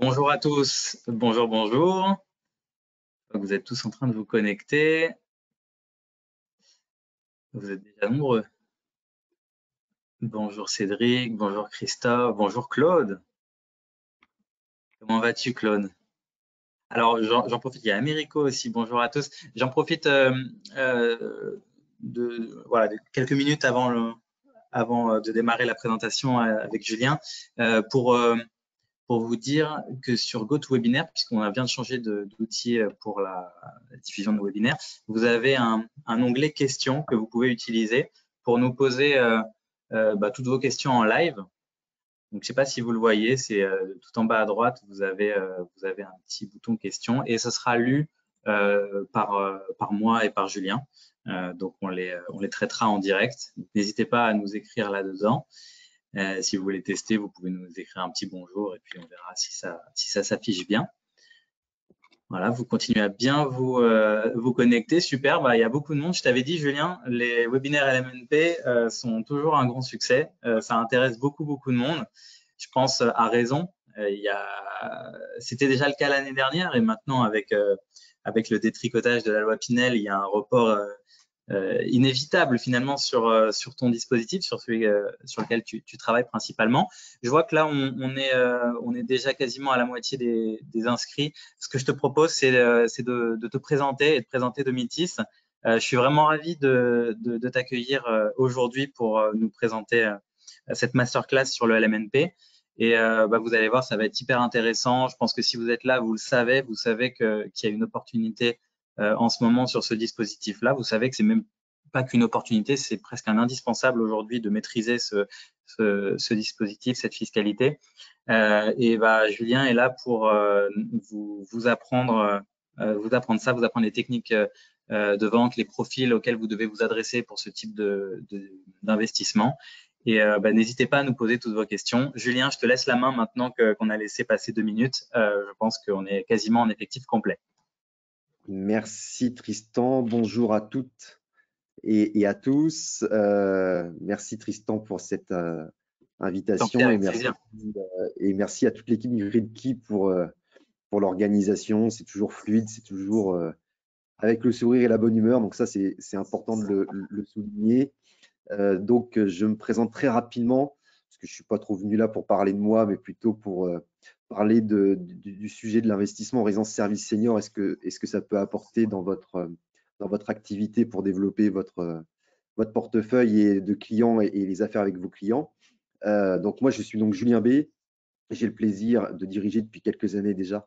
Bonjour à tous, bonjour, bonjour. Vous êtes tous en train de vous connecter. Vous êtes déjà nombreux. Bonjour Cédric, bonjour Christophe, bonjour Claude. Comment vas-tu Claude? Alors j'en profite, il y a Américo aussi, bonjour à tous. J'en profite de quelques minutes avant de démarrer la présentation avec Julien pour vous dire que sur GoToWebinar, puisqu'on vient de changer d'outil pour la diffusion de nos webinaires, vous avez un onglet questions que vous pouvez utiliser pour nous poser toutes vos questions en live. Donc, je ne sais pas si vous le voyez, c'est tout en bas à droite, vous avez un petit bouton questions et ce sera lu par moi et par Julien. Donc, on les traitera en direct. N'hésitez pas à nous écrire là-dedans. Si vous voulez tester, vous pouvez nous écrire un petit bonjour et puis on verra si ça s'affiche bien. Voilà, vous continuez à bien vous connecter. Super, il y a beaucoup de monde. Je t'avais dit, Julien, les webinaires LMNP sont toujours un grand succès. Ça intéresse beaucoup de monde. Je pense à raison. C'était déjà le cas l'année dernière et maintenant avec le détricotage de la loi Pinel, il y a un report inévitable finalement sur ton dispositif, sur celui sur lequel tu travailles principalement. Je vois que là, on est déjà quasiment à la moitié des inscrits. Ce que je te propose, c'est de te présenter et de présenter Domitis. Je suis vraiment ravi de t'accueillir aujourd'hui pour nous présenter cette masterclass sur le LMNP. Et vous allez voir, ça va être hyper intéressant. Je pense que si vous êtes là, vous savez qu'il y a une opportunité en ce moment sur ce dispositif-là. Vous savez que c'est même pas qu'une opportunité, c'est presque un indispensable aujourd'hui de maîtriser ce dispositif, cette fiscalité. Julien est là pour vous apprendre ça, vous apprendre les techniques de vente, les profils auxquels vous devez vous adresser pour ce type d'investissement. Et n'hésitez pas à nous poser toutes vos questions. Julien, je te laisse la main maintenant qu'on a laissé passer 2 minutes. Je pense qu'on est quasiment en effectif complet. Merci Tristan, bonjour à toutes et à tous. Merci Tristan pour cette invitation et merci à toute l'équipe Gridkey pour l'organisation. C'est toujours fluide, c'est toujours avec le sourire et la bonne humeur, donc ça c'est important de le souligner. Donc je me présente très rapidement, parce que je ne suis pas trop venu là pour parler de moi, mais plutôt pour parler du sujet de l'investissement en résidence service senior. Est-ce que ça peut apporter dans votre activité pour développer votre portefeuille de clients et les affaires avec vos clients. Donc moi, je suis donc Julien B. J'ai le plaisir de diriger depuis quelques années déjà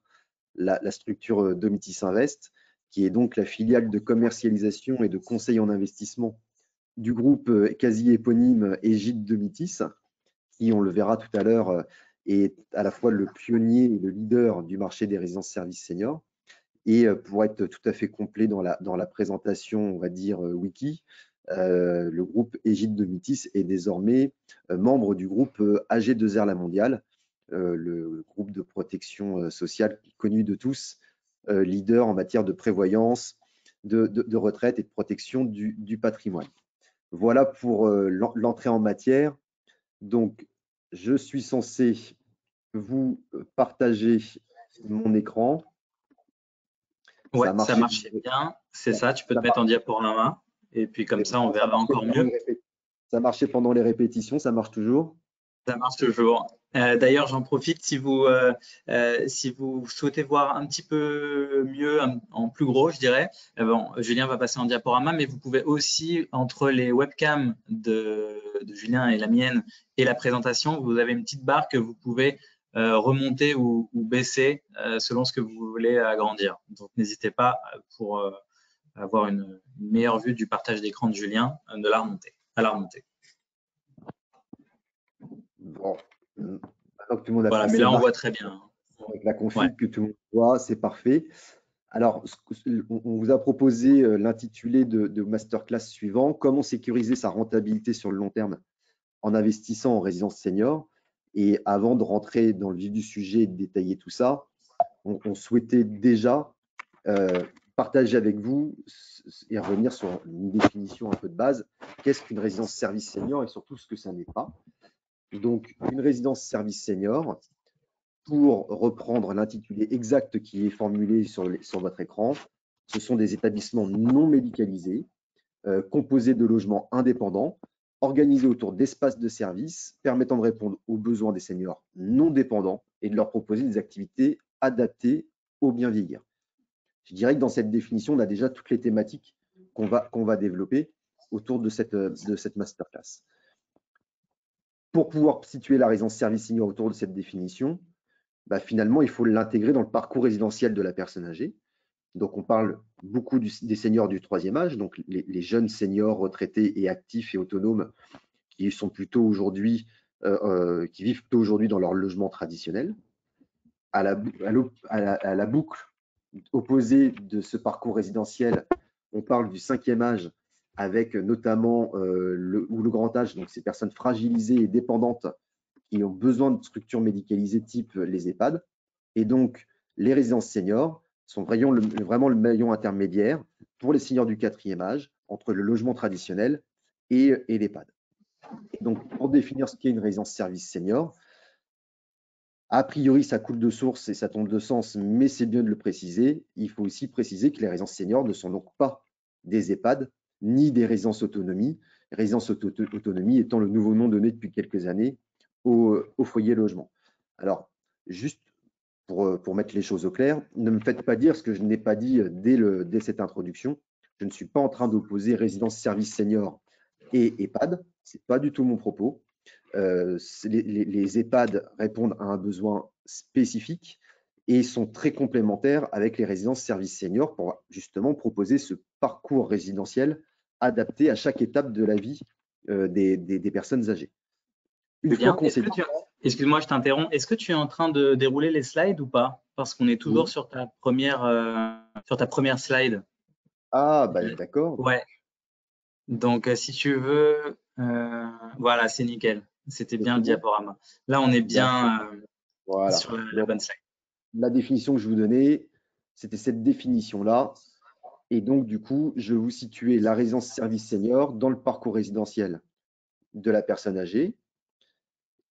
la structure Domitis Invest, qui est donc la filiale de commercialisation et de conseil en investissement du groupe quasi éponyme Égide Domitis, qui, on le verra tout à l'heure, est à la fois le pionnier et le leader du marché des résidences services seniors. Et pour être tout à fait complet dans la présentation, on va dire wiki, le groupe Égide Domitis est désormais membre du groupe AG2R La Mondiale, le groupe de protection sociale connu de tous, leader en matière de prévoyance, de retraite et de protection du patrimoine. Voilà pour l'entrée en matière. Donc, je suis censé vous partager mon écran. Ouais, ça marche bien. C'est ça, tu peux te mettre en diaporama. Et puis comme ça, on verra encore mieux. Ça marchait pendant les répétitions, ça marche toujours? Ça marche toujours. D'ailleurs, j'en profite si vous souhaitez voir un petit peu mieux, en plus gros, je dirais. Julien va passer en diaporama, mais vous pouvez aussi, entre les webcams de Julien et la mienne et la présentation, vous avez une petite barre que vous pouvez remonter ou baisser selon ce que vous voulez agrandir. Donc, n'hésitez pas pour avoir une meilleure vue du partage d'écran de Julien à la remonter. Bon, maintenant que tout le monde a voilà, passé mais là, on voit très bien. Avec la config que tout le monde voit, c'est parfait. Alors, on vous a proposé l'intitulé de masterclass suivant, comment sécuriser sa rentabilité sur le long terme en investissant en résidence senior. Et avant de rentrer dans le vif du sujet et de détailler tout ça, on souhaitait déjà partager avec vous et revenir sur une définition un peu de base. Qu'est-ce qu'une résidence service senior et surtout ce que ça n'est pas. Donc, une résidence service senior, pour reprendre l'intitulé exact qui est formulé sur votre écran, ce sont des établissements non médicalisés, composés de logements indépendants, organisés autour d'espaces de services permettant de répondre aux besoins des seniors non dépendants et de leur proposer des activités adaptées au bien vieillir. Je dirais que dans cette définition, on a déjà toutes les thématiques qu'on va développer autour de cette masterclass. Pour pouvoir situer la résidence service senior autour de cette définition, finalement, il faut l'intégrer dans le parcours résidentiel de la personne âgée. Donc, on parle beaucoup des seniors du troisième âge, donc les jeunes seniors retraités et actifs et autonomes qui sont plutôt aujourd'hui, qui vivent plutôt aujourd'hui dans leur logement traditionnel. À la boucle opposée de ce parcours résidentiel, on parle du cinquième âge, avec notamment le grand âge, donc ces personnes fragilisées et dépendantes qui ont besoin de structures médicalisées type les EHPAD. Et donc, les résidences seniors sont vraiment le maillon intermédiaire pour les seniors du quatrième âge entre le logement traditionnel et l'EHPAD. Et donc, pour définir ce qu'est une résidence service senior, a priori, ça coule de source et ça tombe de sens, mais c'est bien de le préciser. Il faut aussi préciser que les résidences seniors ne sont donc pas des EHPAD ni des résidences autonomie. Résidence autonomie étant le nouveau nom donné depuis quelques années au foyer logement. Alors, juste pour mettre les choses au clair, ne me faites pas dire ce que je n'ai pas dit dès cette introduction. Je ne suis pas en train d'opposer résidence service senior et EHPAD. Ce n'est pas du tout mon propos. Les EHPAD répondent à un besoin spécifique et sont très complémentaires avec les résidences services seniors pour justement proposer ce parcours résidentiel adapté à chaque étape de la vie des personnes âgées. Excuse-moi, je t'interromps. Est-ce que tu es en train de dérouler les slides ou pas? Parce qu'on est toujours sur ta première slide. Ah, d'accord. Ouais. Donc, si tu veux, voilà, c'est nickel. C'était bien le diaporama. Là, on est bien sur la bonne slide. La définition que je vous donnais, c'était cette définition-là. Et donc, du coup, je vais vous situer la résidence service senior dans le parcours résidentiel de la personne âgée.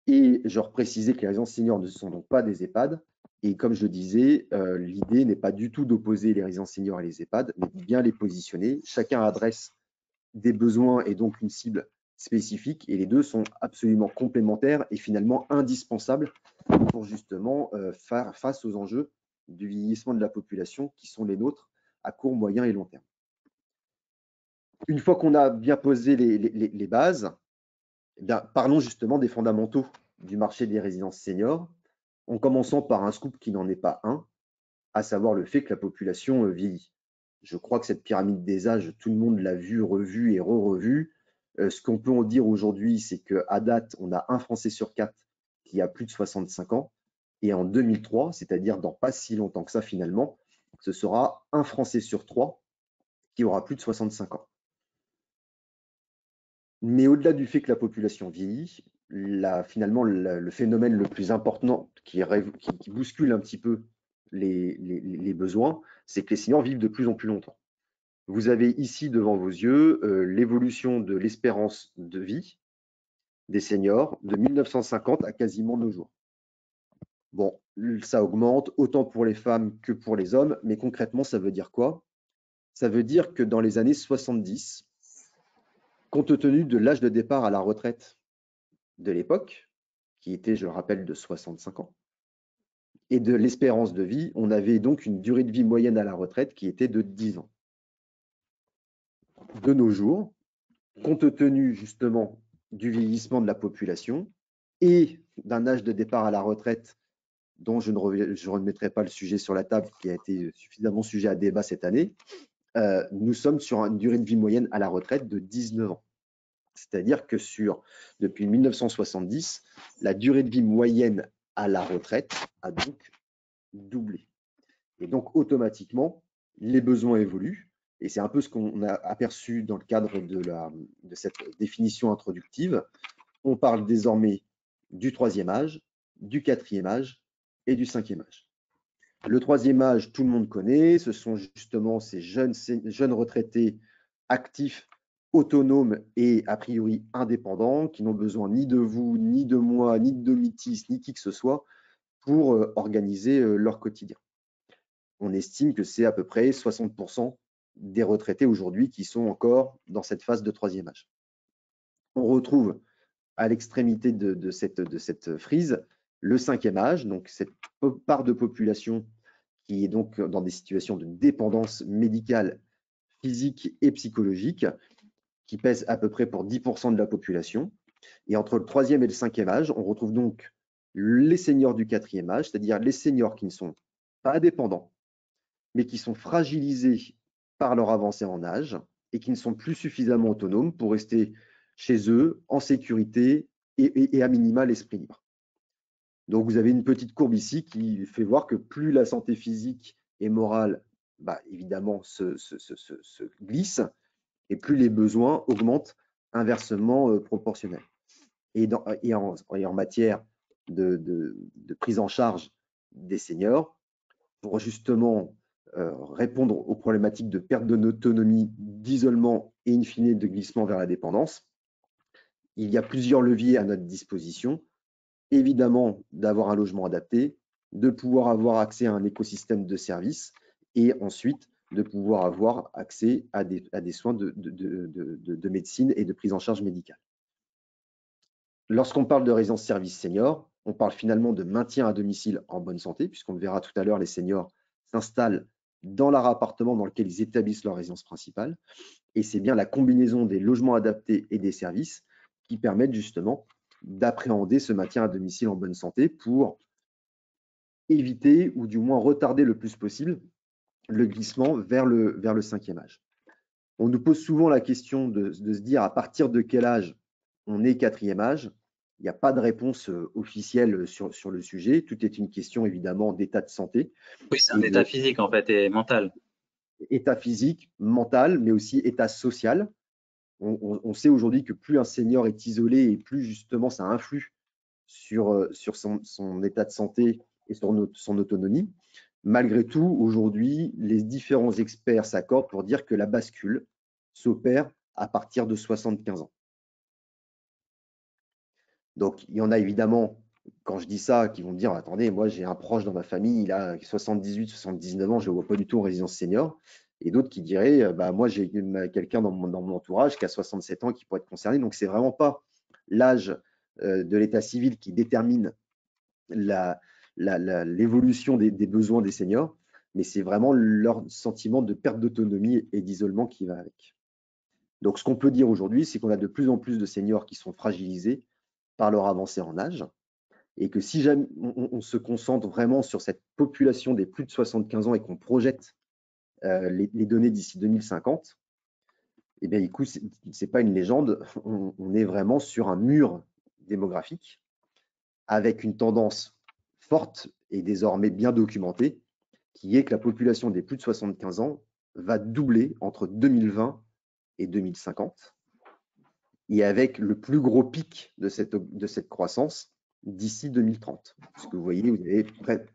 Et je reprécisais que les résidences seniors ne sont donc pas des EHPAD. Et comme je le disais, l'idée n'est pas du tout d'opposer les résidences seniors et les EHPAD, mais de bien les positionner. Chacun adresse des besoins et donc une cible spécifique. Et les deux sont absolument complémentaires et finalement indispensables pour justement faire face aux enjeux du vieillissement de la population qui sont les nôtres à court, moyen et long terme. Une fois qu'on a bien posé les bases, parlons justement des fondamentaux du marché des résidences seniors, en commençant par un scoop qui n'en est pas un, à savoir le fait que la population vieillit. Je crois que cette pyramide des âges, tout le monde l'a vue, revue et re-revue. Ce qu'on peut en dire aujourd'hui, c'est qu'à date, on a un Français sur 4 qui a plus de 65 ans. Et en 2003, c'est-à-dire dans pas si longtemps que ça finalement, ce sera un Français sur 3 qui aura plus de 65 ans. Mais au-delà du fait que la population vieillit, finalement, le phénomène le plus important qui bouscule un petit peu les besoins, c'est que les seniors vivent de plus en plus longtemps. Vous avez ici devant vos yeux l'évolution de l'espérance de vie des seniors de 1950 à quasiment nos jours. Bon, ça augmente autant pour les femmes que pour les hommes, mais concrètement, ça veut dire quoi? Ça veut dire que dans les années 70, compte tenu de l'âge de départ à la retraite de l'époque, qui était, je le rappelle, de 65 ans, et de l'espérance de vie, on avait donc une durée de vie moyenne à la retraite qui était de 10 ans. De nos jours, compte tenu justement du vieillissement de la population et d'un âge de départ à la retraite dont je ne remettrai pas le sujet sur la table, qui a été suffisamment sujet à débat cette année, nous sommes sur une durée de vie moyenne à la retraite de 19 ans. C'est-à-dire que depuis 1970, la durée de vie moyenne à la retraite a donc doublé. Et donc, automatiquement, les besoins évoluent. Et c'est un peu ce qu'on a aperçu dans le cadre de cette définition introductive. On parle désormais du troisième âge, du quatrième âge et du cinquième âge. Le troisième âge, tout le monde connaît, ce sont justement ces jeunes retraités actifs, autonomes et a priori indépendants, qui n'ont besoin ni de vous, ni de moi, ni de Domitis, ni qui que ce soit, pour organiser leur quotidien. On estime que c'est à peu près 60% des retraités aujourd'hui qui sont encore dans cette phase de troisième âge. On retrouve à l'extrémité de cette frise le cinquième âge, donc cette part de population qui est donc dans des situations de dépendance médicale, physique et psychologique, qui pèse à peu près pour 10% de la population. Et entre le troisième et le cinquième âge, on retrouve donc les seniors du quatrième âge, c'est-à-dire les seniors qui ne sont pas dépendants, mais qui sont fragilisés par leur avancée en âge et qui ne sont plus suffisamment autonomes pour rester chez eux en sécurité et à minima l'esprit libre. Donc, vous avez une petite courbe ici qui fait voir que plus la santé physique et morale, évidemment, se glisse, et plus les besoins augmentent inversement proportionnels. Et en matière de prise en charge des seniors, pour justement répondre aux problématiques de perte d'autonomie, d'isolement et in fine de glissement vers la dépendance, il y a plusieurs leviers à notre disposition. Évidemment, d'avoir un logement adapté, de pouvoir avoir accès à un écosystème de services et ensuite de pouvoir avoir accès à des soins de médecine et de prise en charge médicale. Lorsqu'on parle de résidence service senior, on parle finalement de maintien à domicile en bonne santé, puisqu'on le verra tout à l'heure, les seniors s'installent dans leur appartement dans lequel ils établissent leur résidence principale. Et c'est bien la combinaison des logements adaptés et des services qui permettent justement d'appréhender ce maintien à domicile en bonne santé pour éviter ou du moins retarder le plus possible le glissement vers le cinquième âge. On nous pose souvent la question de se dire à partir de quel âge on est quatrième âge. Il n'y a pas de réponse officielle sur le sujet. Tout est une question évidemment d'état de santé. Oui, c'est un état physique en fait et mental. État physique, mental, mais aussi état social. On sait aujourd'hui que plus un senior est isolé et plus justement ça influe sur son état de santé et son autonomie. Malgré tout, aujourd'hui, les différents experts s'accordent pour dire que la bascule s'opère à partir de 75 ans. Donc, il y en a évidemment, quand je dis ça, qui vont me dire « Attendez, moi j'ai un proche dans ma famille, il a 78, 79 ans, je ne le vois pas du tout en résidence senior. » Et d'autres qui diraient « Moi j'ai quelqu'un dans mon entourage qui a 67 ans qui pourrait être concerné. » Donc, ce n'est vraiment pas l'âge de l'état civil qui détermine l'évolution des besoins des seniors, mais c'est vraiment leur sentiment de perte d'autonomie et d'isolement qui va avec. Donc, ce qu'on peut dire aujourd'hui, c'est qu'on a de plus en plus de seniors qui sont fragilisés par leur avancée en âge et que si jamais on se concentre vraiment sur cette population des plus de 75 ans et qu'on projette les données d'ici 2050, eh bien, écoute, ce n'est pas une légende, on est vraiment sur un mur démographique avec une tendance forte et désormais bien documentée, qui est que la population des plus de 75 ans va doubler entre 2020 et 2050, et avec le plus gros pic de cette croissance d'ici 2030. Parce que vous voyez, vous avez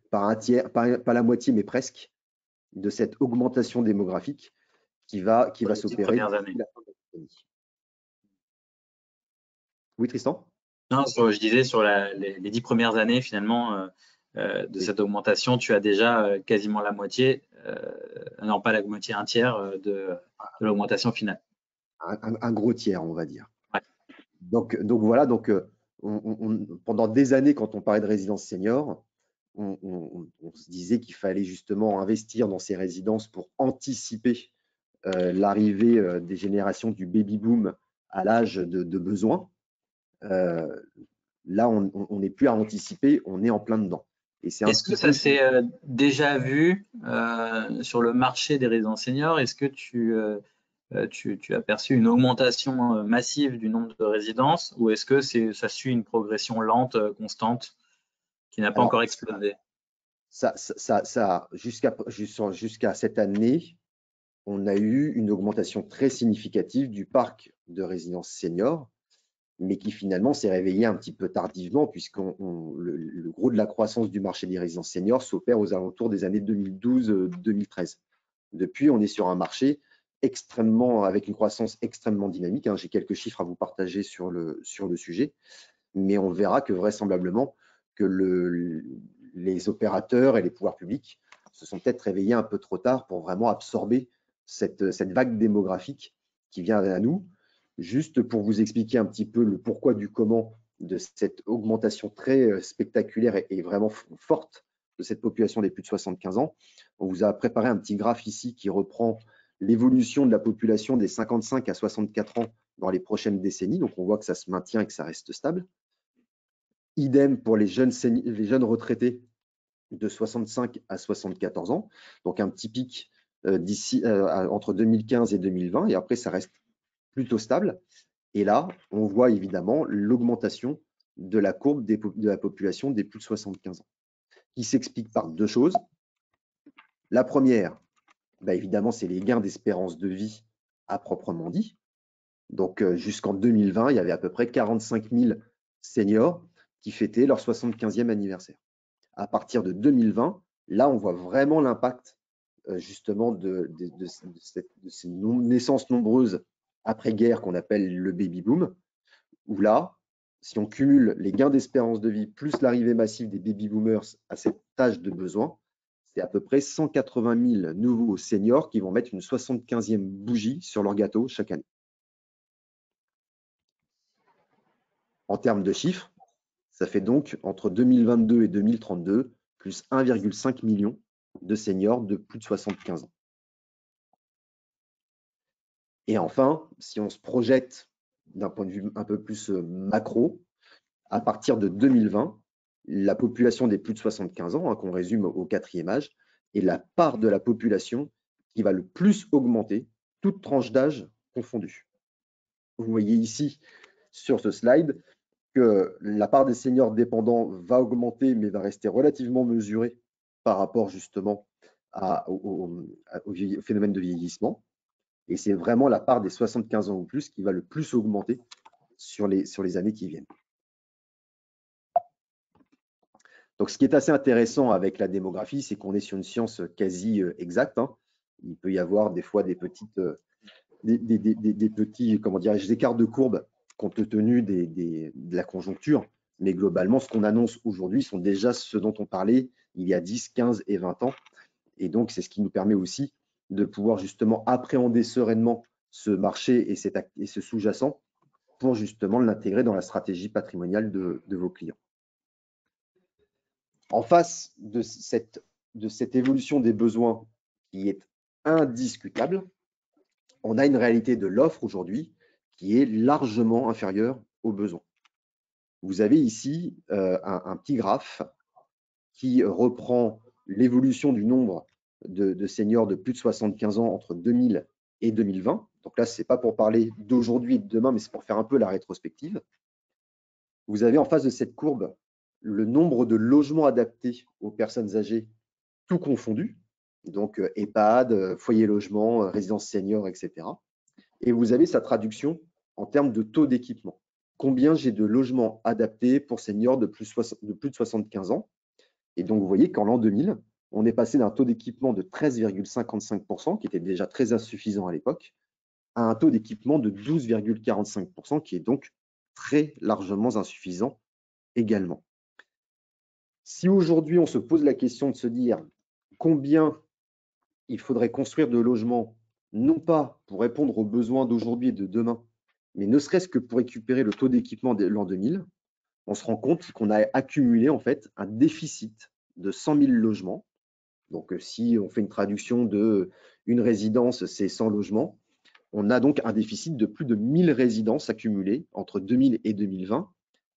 par un tiers, pas la moitié, mais presque, de cette augmentation démographique qui va s'opérer d'ici la fin de la décennie. Oui, Tristan ? Non, je disais sur les 10 premières années, finalement, de cette augmentation, tu as déjà quasiment la moitié, non pas la moitié, un tiers de l'augmentation finale. Un gros tiers, on va dire. Ouais. Donc voilà, pendant des années, quand on parlait de résidence senior, on se disait qu'il fallait justement investir dans ces résidences pour anticiper l'arrivée des générations du baby-boom à l'âge de besoin. Là, on n'est plus à anticiper, on est en plein dedans. Est-ce que ça s'est déjà vu sur le marché des résidences seniors? Est-ce que tu as perçu une augmentation massive du nombre de résidences ou est-ce que ça suit une progression lente, constante, qui n'a pas encore explosé? Jusqu'à cette année, on a eu une augmentation très significative du parc de résidences seniors, mais qui finalement s'est réveillé un petit peu tardivement, puisque le gros de la croissance du marché des résidences seniors s'opère aux alentours des années 2012-2013. Depuis, on est sur un marché avec une croissance extrêmement dynamique. J'ai quelques chiffres à vous partager sur le sujet, mais on verra que vraisemblablement que les opérateurs et les pouvoirs publics se sont peut-être réveillés un peu trop tard pour vraiment absorber cette vague démographique qui vient à nous. Juste pour vous expliquer un petit peu le pourquoi du comment de cette augmentation très spectaculaire et vraiment forte de cette population des plus de 75 ans, on vous a préparé un petit graphe ici qui reprend l'évolution de la population des 55 à 64 ans dans les prochaines décennies. Donc, on voit que ça se maintient et que ça reste stable. Idem pour les jeunes retraités de 65 à 74 ans. Donc, un petit pic d'ici entre 2015 et 2020. Et après, ça reste plutôt stable. Et là, on voit évidemment l'augmentation de la courbe de la population des plus de 75 ans, qui s'explique par deux choses. La première, évidemment, c'est les gains d'espérance de vie à proprement dit. Donc, jusqu'en 2020, il y avait à peu près 45 000 seniors qui fêtaient leur 75e anniversaire. À partir de 2020, là, on voit vraiment l'impact justement de ces naissances nombreuses après-guerre qu'on appelle le baby-boom, où là, si on cumule les gains d'espérance de vie plus l'arrivée massive des baby-boomers à cette âge de besoin, c'est à peu près 180 000 nouveaux seniors qui vont mettre une 75e bougie sur leur gâteau chaque année. En termes de chiffres, ça fait donc entre 2022 et 2032 plus 1,5 million de seniors de plus de 75 ans. Et enfin, si on se projette d'un point de vue un peu plus macro, à partir de 2020, la population des plus de 75 ans, qu'on résume au quatrième âge, est la part de la population qui va le plus augmenter, toute tranche d'âge confondue. Vous voyez ici sur ce slide que la part des seniors dépendants va augmenter, mais va rester relativement mesurée par rapport justement au phénomène de vieillissement. Et c'est vraiment la part des 75 ans ou plus qui va le plus augmenter sur les années qui viennent. Donc, ce qui est assez intéressant avec la démographie, c'est qu'on est sur une science quasi exacte. Il peut y avoir des fois des petits comment dirais-je, écarts de courbe compte tenu de la conjoncture. Mais globalement, ce qu'on annonce aujourd'hui sont déjà ce dont on parlait il y a 10, 15 et 20 ans. Et donc, c'est ce qui nous permet aussi de pouvoir justement appréhender sereinement ce marché et ce sous-jacent pour justement l'intégrer dans la stratégie patrimoniale de vos clients. En face de cette évolution des besoins qui est indiscutable, on a une réalité de l'offre aujourd'hui qui est largement inférieure aux besoins. Vous avez ici un petit graphe qui reprend l'évolution du nombre de seniors de plus de 75 ans entre 2000 et 2020. Donc là, ce n'est pas pour parler d'aujourd'hui et de demain, mais c'est pour faire un peu la rétrospective. Vous avez en face de cette courbe le nombre de logements adaptés aux personnes âgées, tout confondu, donc EHPAD, foyer logement, résidence senior, etc. Et vous avez sa traduction en termes de taux d'équipement. Combien j'ai de logements adaptés pour seniors de plus de 75 ans? Et donc, vous voyez qu'en l'an 2000, on est passé d'un taux d'équipement de 13,55%, qui était déjà très insuffisant à l'époque, à un taux d'équipement de 12,45%, qui est donc très largement insuffisant également. Si aujourd'hui, on se pose la question de se dire combien il faudrait construire de logements, non pas pour répondre aux besoins d'aujourd'hui et de demain, mais ne serait-ce que pour récupérer le taux d'équipement de l'an 2000, on se rend compte qu'on a accumulé en fait un déficit de 100 000 logements. Donc, si on fait une traduction de une résidence, c'est 100 logements, on a donc un déficit de plus de 1000 résidences accumulées entre 2000 et 2020,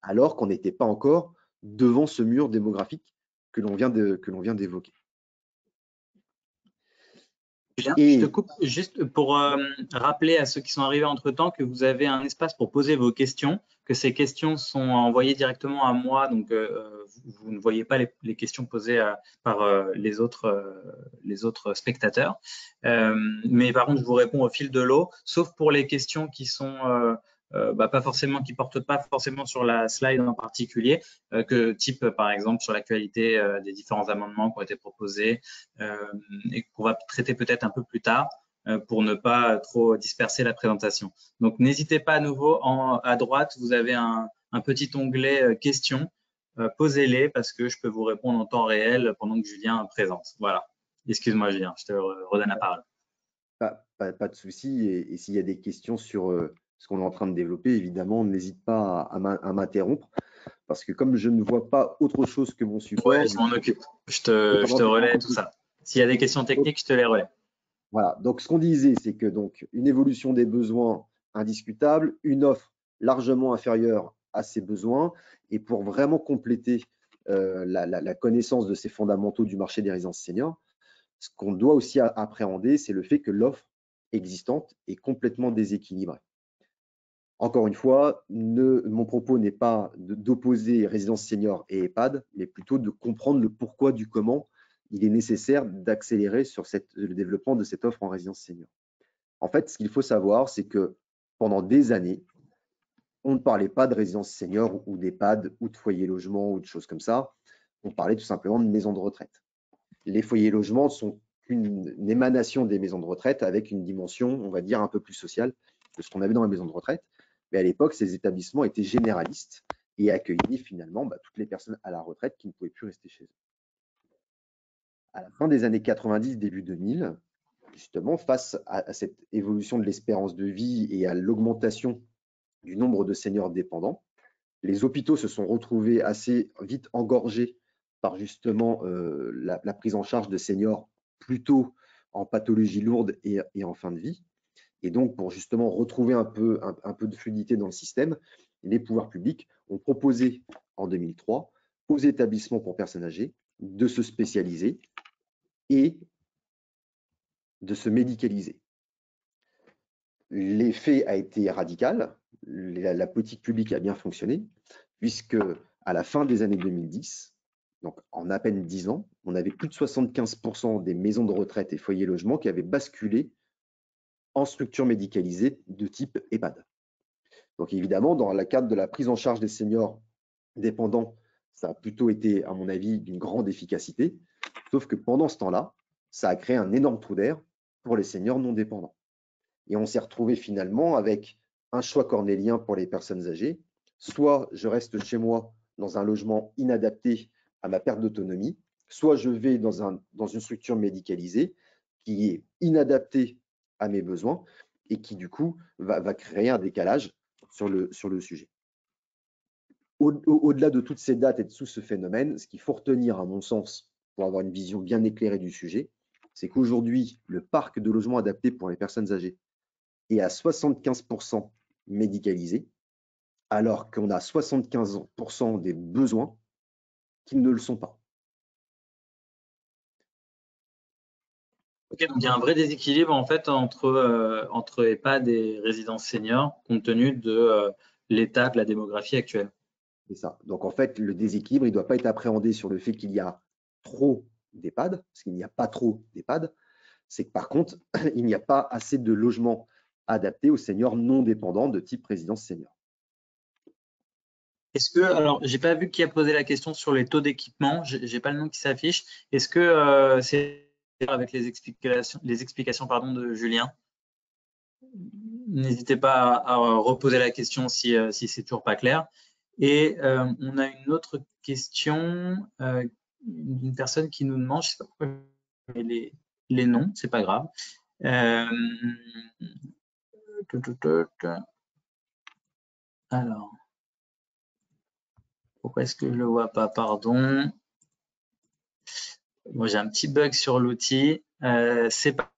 alors qu'on n'était pas encore devant ce mur démographique que l'on vient d'évoquer. Je te coupe juste pour rappeler à ceux qui sont arrivés entre-temps que vous avez un espace pour poser vos questions, que ces questions sont envoyées directement à moi, donc vous ne voyez pas les questions posées par les autres spectateurs. Mais par contre, je vous réponds au fil de l'eau, sauf pour les questions qui sont qui portent pas forcément sur la slide en particulier, type par exemple sur l'actualité des différents amendements qui ont été proposés et qu'on va traiter peut-être un peu plus tard pour ne pas trop disperser la présentation. Donc n'hésitez pas à nouveau, à droite, vous avez un petit onglet questions. posez-les parce que je peux vous répondre en temps réel pendant que Julien présente. Voilà. Excuse-moi, Julien, je te redonne la parole. Pas de souci. Et s'il y a des questions sur ce qu'on est en train de développer, évidemment, n'hésite pas à m'interrompre. Parce que comme je ne vois pas autre chose que mon support… Ouais, je m'en occupe. Je te relais tout ça. S'il y a des questions techniques, je te les relais. Voilà. Donc, ce qu'on disait, c'est que donc une évolution des besoins indiscutable, une offre largement inférieure à ses besoins. Et pour vraiment compléter la connaissance de ces fondamentaux du marché des résidences seniors, ce qu'on doit aussi appréhender, c'est le fait que l'offre existante est complètement déséquilibrée. Encore une fois, mon propos n'est pas d'opposer résidence senior et EHPAD, mais plutôt de comprendre le pourquoi du comment il est nécessaire d'accélérer sur le développement de cette offre en résidence senior. En fait, ce qu'il faut savoir, c'est que pendant des années, on ne parlait pas de résidence senior ou d'EHPAD ou de foyer logement ou de choses comme ça. On parlait tout simplement de maisons de retraite. Les foyers logements sont une émanation des maisons de retraite avec une dimension, on va dire, un peu plus sociale que ce qu'on avait dans les maisons de retraite. Mais à l'époque, ces établissements étaient généralistes et accueillaient finalement toutes les personnes à la retraite qui ne pouvaient plus rester chez eux. À la fin des années 90, début 2000, justement, face à cette évolution de l'espérance de vie et à l'augmentation du nombre de seniors dépendants, les hôpitaux se sont retrouvés assez vite engorgés par justement la prise en charge de seniors plutôt en pathologie lourde et en fin de vie. Et donc, pour justement retrouver un peu de fluidité dans le système, les pouvoirs publics ont proposé en 2003 aux établissements pour personnes âgées de se spécialiser et de se médicaliser. L'effet a été radical, la politique publique a bien fonctionné, puisque à la fin des années 2010, donc en à peine 10 ans, on avait plus de 75% des maisons de retraite et foyers logements qui avaient basculé en structure médicalisée de type EHPAD. Donc évidemment, dans le cadre de la prise en charge des seniors dépendants, ça a plutôt été, à mon avis, d'une grande efficacité, sauf que pendant ce temps-là, ça a créé un énorme trou d'air pour les seniors non dépendants. Et on s'est retrouvé finalement avec un choix cornélien pour les personnes âgées. Soit je reste chez moi dans un logement inadapté à ma perte d'autonomie, soit je vais dans une structure médicalisée qui est inadaptée à mes besoins et qui du coup va créer un décalage sur le sujet. Au-delà de toutes ces dates et de tout ce phénomène, ce qu'il faut retenir à mon sens pour avoir une vision bien éclairée du sujet, c'est qu'aujourd'hui, le parc de logements adaptés pour les personnes âgées est à 75% médicalisé, alors qu'on a 75% des besoins qui ne le sont pas. Ok, donc il y a un vrai déséquilibre en fait entre EHPAD et résidences seniors compte tenu de l'état de la démographie actuelle. C'est ça. Donc en fait, le déséquilibre, il ne doit pas être appréhendé sur le fait qu'il y a trop d'EHPAD, parce qu'il n'y a pas trop d'EHPAD. C'est que par contre, il n'y a pas assez de logements adaptés aux seniors non dépendants de type résidence senior. Est-ce que, alors, j'ai pas vu qui a posé la question sur les taux d'équipement, j'ai pas le nom qui s'affiche. Est-ce que c'est avec les explications pardon, de Julien? N'hésitez pas à reposer la question si c'est toujours pas clair. Et on a une autre question d'une personne qui nous demande, je sais pas pourquoi les noms, c'est pas grave. Alors, pourquoi est-ce que je le vois pas? Pardon. Moi, j'ai un petit bug sur l'outil. C'est pas.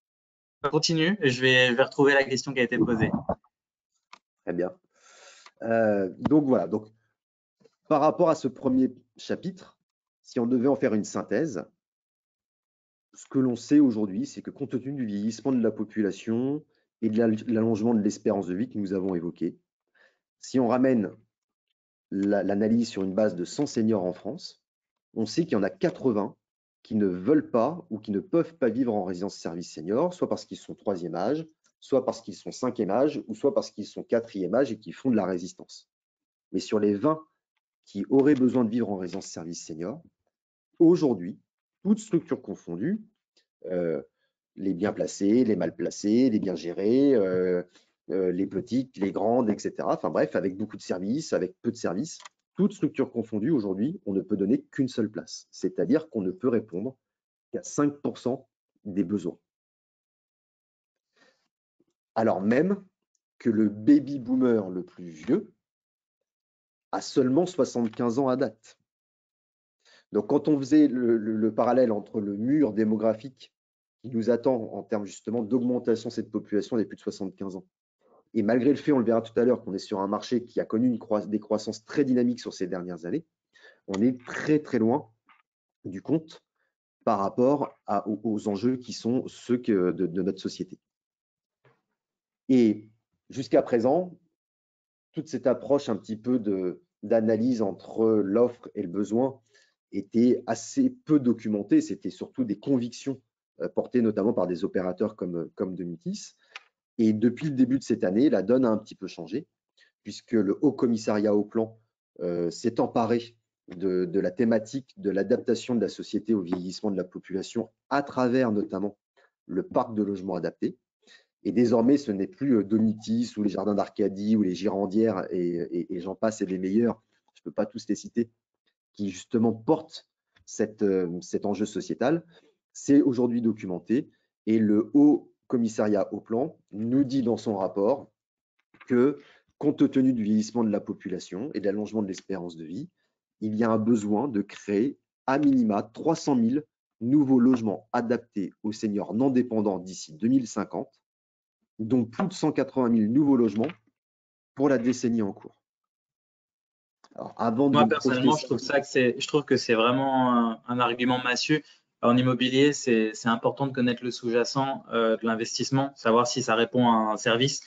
Continue, je vais retrouver la question qui a été posée. Très bien. Donc voilà. Donc, par rapport à ce premier chapitre, si on devait en faire une synthèse, ce que l'on sait aujourd'hui, c'est que compte tenu du vieillissement de la population et de l'allongement de l'espérance de vie que nous avons évoqué, si on ramène l'analyse sur une base de 100 seniors en France, on sait qu'il y en a 80 qui ne veulent pas ou qui ne peuvent pas vivre en résidence service senior, soit parce qu'ils sont 3e âge, soit parce qu'ils sont 5e âge, ou soit parce qu'ils sont 4e âge et qui font de la résistance. Mais sur les 20 qui auraient besoin de vivre en résidence service senior, aujourd'hui, toutes structures confondues, les bien placés, les mal placés, les bien gérés, les petites, les grandes, etc. Enfin bref, avec beaucoup de services, avec peu de services, toutes structures confondues, aujourd'hui, on ne peut donner qu'une seule place. C'est-à-dire qu'on ne peut répondre qu'à 5% des besoins. Alors même que le baby boomer le plus vieux a seulement 75 ans à date. Donc, quand on faisait le parallèle entre le mur démographique qui nous attend en termes justement d'augmentation de cette population des plus de 75 ans, et malgré le fait, on le verra tout à l'heure, qu'on est sur un marché qui a connu des croissances très dynamiques sur ces dernières années, on est très très loin du compte par rapport aux enjeux qui sont ceux de notre société. Et jusqu'à présent, toute cette approche un petit peu d'analyse entre l'offre et le besoin était assez peu documentée. C'était surtout des convictions portées notamment par des opérateurs comme Domitis. Et depuis le début de cette année, la donne a un petit peu changé, puisque le Haut Commissariat au Plan s'est emparé de la thématique de l'adaptation de la société au vieillissement de la population à travers notamment le parc de logements adaptés. Et désormais, ce n'est plus Domitis ou les Jardins d'Arcadie ou les Girandières et j'en passe et des meilleurs, je ne peux pas tous les citer, qui justement portent cet enjeu sociétal. C'est aujourd'hui documenté et le Haut Commissariat au Plan nous dit dans son rapport que, compte tenu du vieillissement de la population et de l'allongement de l'espérance de vie, il y a un besoin de créer à minima 300 000 nouveaux logements adaptés aux seniors non dépendants d'ici 2050, dont plus de 180 000 nouveaux logements pour la décennie en cours. Alors, moi, personnellement, je trouve que c'est vraiment un argument massue. En immobilier, c'est important de connaître le sous-jacent de l'investissement, savoir si ça répond à un service,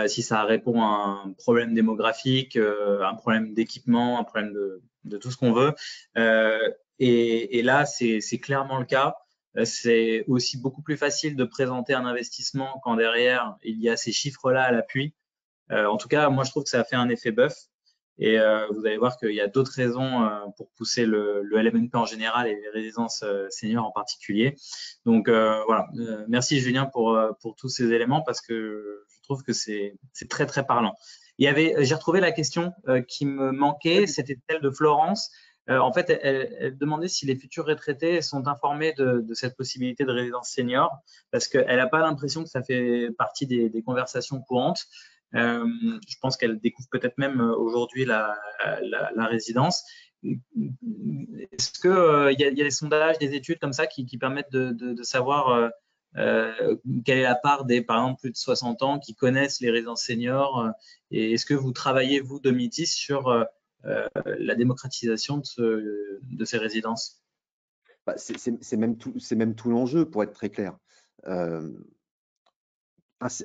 si ça répond à un problème démographique, un problème d'équipement, un problème de tout ce qu'on veut. Et là, c'est clairement le cas. C'est aussi beaucoup plus facile de présenter un investissement quand derrière, il y a ces chiffres-là à l'appui. En tout cas, moi, je trouve que ça a fait un effet bœuf. Et vous allez voir qu'il y a d'autres raisons pour pousser le LMNP en général et les résidences seniors en particulier. Donc voilà, merci Julien pour tous ces éléments parce que je trouve que c'est très très parlant. J'ai retrouvé la question qui me manquait, c'était celle de Florence. En fait, elle demandait si les futurs retraités sont informés de cette possibilité de résidence senior parce qu'elle n'a pas l'impression que ça fait partie des conversations courantes. Je pense qu'elle découvre peut-être même aujourd'hui la résidence. Est-ce qu'il y a des sondages, des études comme ça qui permettent de savoir quelle est la part des, par exemple, plus de 60 ans qui connaissent les résidences seniors et est-ce que vous travaillez, vous, Domitis, sur la démocratisation de ces résidences? C'est même tout l'enjeu, pour être très clair.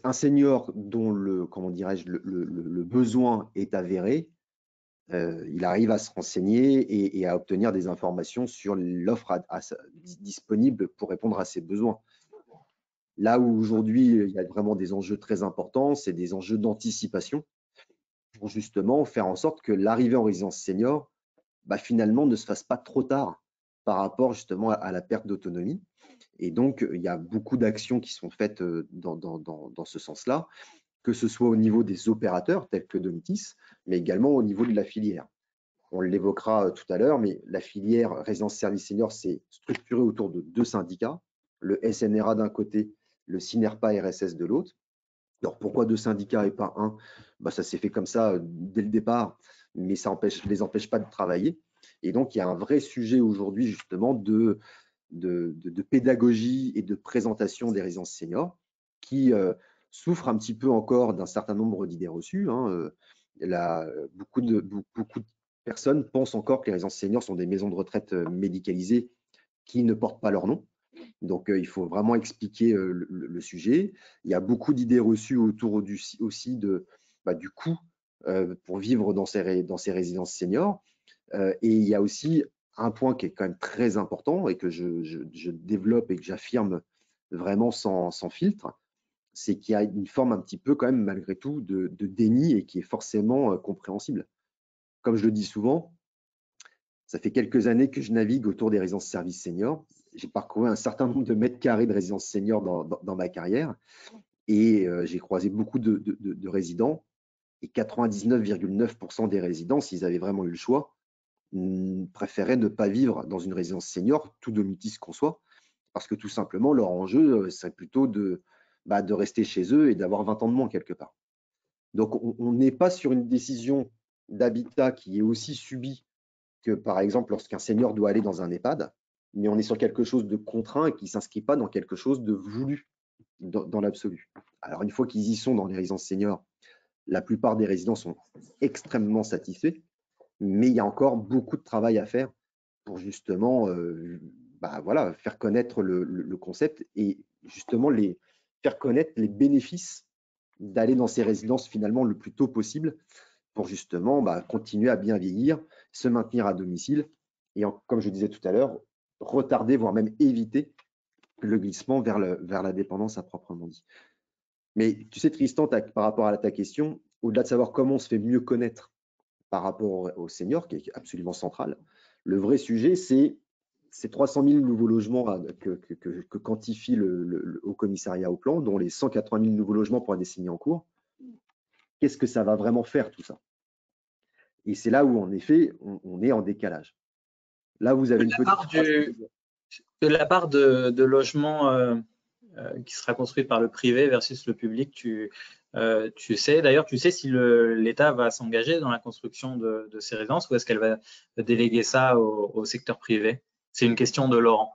Un senior dont le besoin est avéré, il arrive à se renseigner et à obtenir des informations sur l'offre disponible pour répondre à ses besoins. Là où aujourd'hui, il y a vraiment des enjeux très importants, c'est des enjeux d'anticipation pour justement faire en sorte que l'arrivée en résidence senior, finalement, ne se fasse pas trop tard par rapport justement à la perte d'autonomie. Et donc, il y a beaucoup d'actions qui sont faites dans ce sens-là, que ce soit au niveau des opérateurs tels que Domitis, mais également au niveau de la filière. On l'évoquera tout à l'heure, mais la filière résidence service senior, c'est structuré autour de 2 syndicats, le SNRA d'un côté, le SINERPA RSS de l'autre. Alors, pourquoi 2 syndicats et pas un? Ça s'est fait comme ça dès le départ, mais ça ne les empêche pas de travailler. Et donc, il y a un vrai sujet aujourd'hui justement de pédagogie et de présentation des résidences seniors qui souffrent un petit peu encore d'un certain nombre d'idées reçues. Beaucoup de personnes pensent encore que les résidences seniors sont des maisons de retraite médicalisées qui ne portent pas leur nom. Donc, il faut vraiment expliquer le sujet. Il y a beaucoup d'idées reçues autour aussi du coût pour vivre dans ces résidences seniors. Et il y a aussi un point qui est quand même très important et que je développe et que j'affirme vraiment sans filtre, c'est qu'il y a une forme un petit peu quand même malgré tout de déni et qui est forcément compréhensible. Comme je le dis souvent, ça fait quelques années que je navigue autour des résidences services seniors. J'ai parcouru un certain nombre de mètres carrés de résidences seniors dans ma carrière et j'ai croisé beaucoup de résidents Et 99,9% des résidents, s'ils avaient vraiment eu le choix, préféraient ne pas vivre dans une résidence senior, tout domitis qu'on soit, parce que tout simplement, leur enjeu serait plutôt de rester chez eux et d'avoir 20 ans de moins quelque part. Donc, on n'est pas sur une décision d'habitat qui est aussi subie que, par exemple, lorsqu'un senior doit aller dans un EHPAD, mais on est sur quelque chose de contraint et qui ne s'inscrit pas dans quelque chose de voulu dans l'absolu. Alors, une fois qu'ils y sont dans les résidences seniors, la plupart des résidents sont extrêmement satisfaits, mais il y a encore beaucoup de travail à faire pour justement faire connaître le concept et justement faire connaître les bénéfices d'aller dans ces résidences finalement le plus tôt possible pour justement continuer à bien vieillir, se maintenir à domicile et, comme je disais tout à l'heure, retarder, voire même éviter le glissement vers la dépendance à proprement dit. Mais tu sais, Tristan, par rapport à ta question, au-delà de savoir comment on se fait mieux connaître par rapport aux seniors, qui est absolument central, le vrai sujet, c'est ces 300 000 nouveaux logements que quantifie le Haut Commissariat au Plan, dont les 180 000 nouveaux logements pour la décennie en cours. Qu'est-ce que ça va vraiment faire tout ça? Et c'est là où, en effet, on est en décalage. Là, vous avez une petite... De la part de logements qui sera construit par le privé versus le public, tu sais si l'État va s'engager dans la construction de ces résidences ou est-ce qu'elle va déléguer ça au secteur privé? C'est une question de Laurent.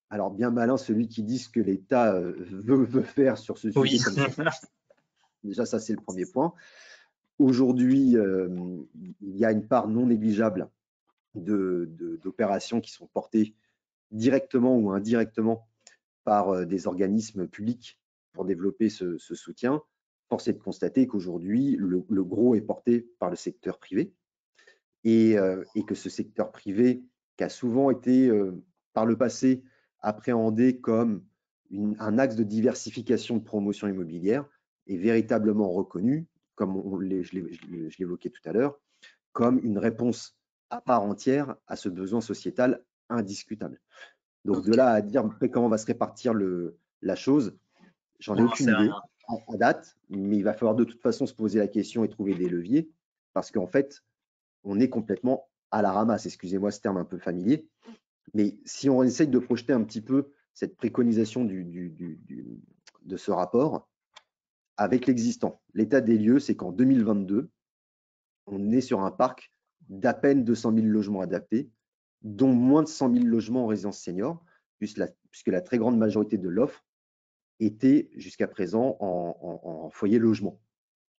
Alors, bien malin celui qui dit ce que l'État veut faire sur ce sujet. Oui. Déjà, ça, c'est le premier point. Aujourd'hui, il y a une part non négligeable d'opérations qui sont portées directement ou indirectement par des organismes publics pour développer ce soutien. Force est de constater qu'aujourd'hui, le gros est porté par le secteur privé et que ce secteur privé, qui a souvent été par le passé appréhendé comme un axe de diversification de promotion immobilière, est véritablement reconnu, comme je l'évoquais tout à l'heure, comme une réponse à part entière à ce besoin sociétal indiscutable. Donc, de là à dire comment va se répartir la chose, j'en ai aucune idée à date, mais il va falloir de toute façon se poser la question et trouver des leviers, parce qu'en fait, on est complètement à la ramasse, excusez-moi ce terme un peu familier, mais si on essaye de projeter un petit peu cette préconisation de ce rapport avec l'existant, l'état des lieux, c'est qu'en 2022, on est sur un parc d'à peine 200 000 logements adaptés, dont moins de 100 000 logements en résidence senior, puisque la très grande majorité de l'offre était jusqu'à présent en foyer logement.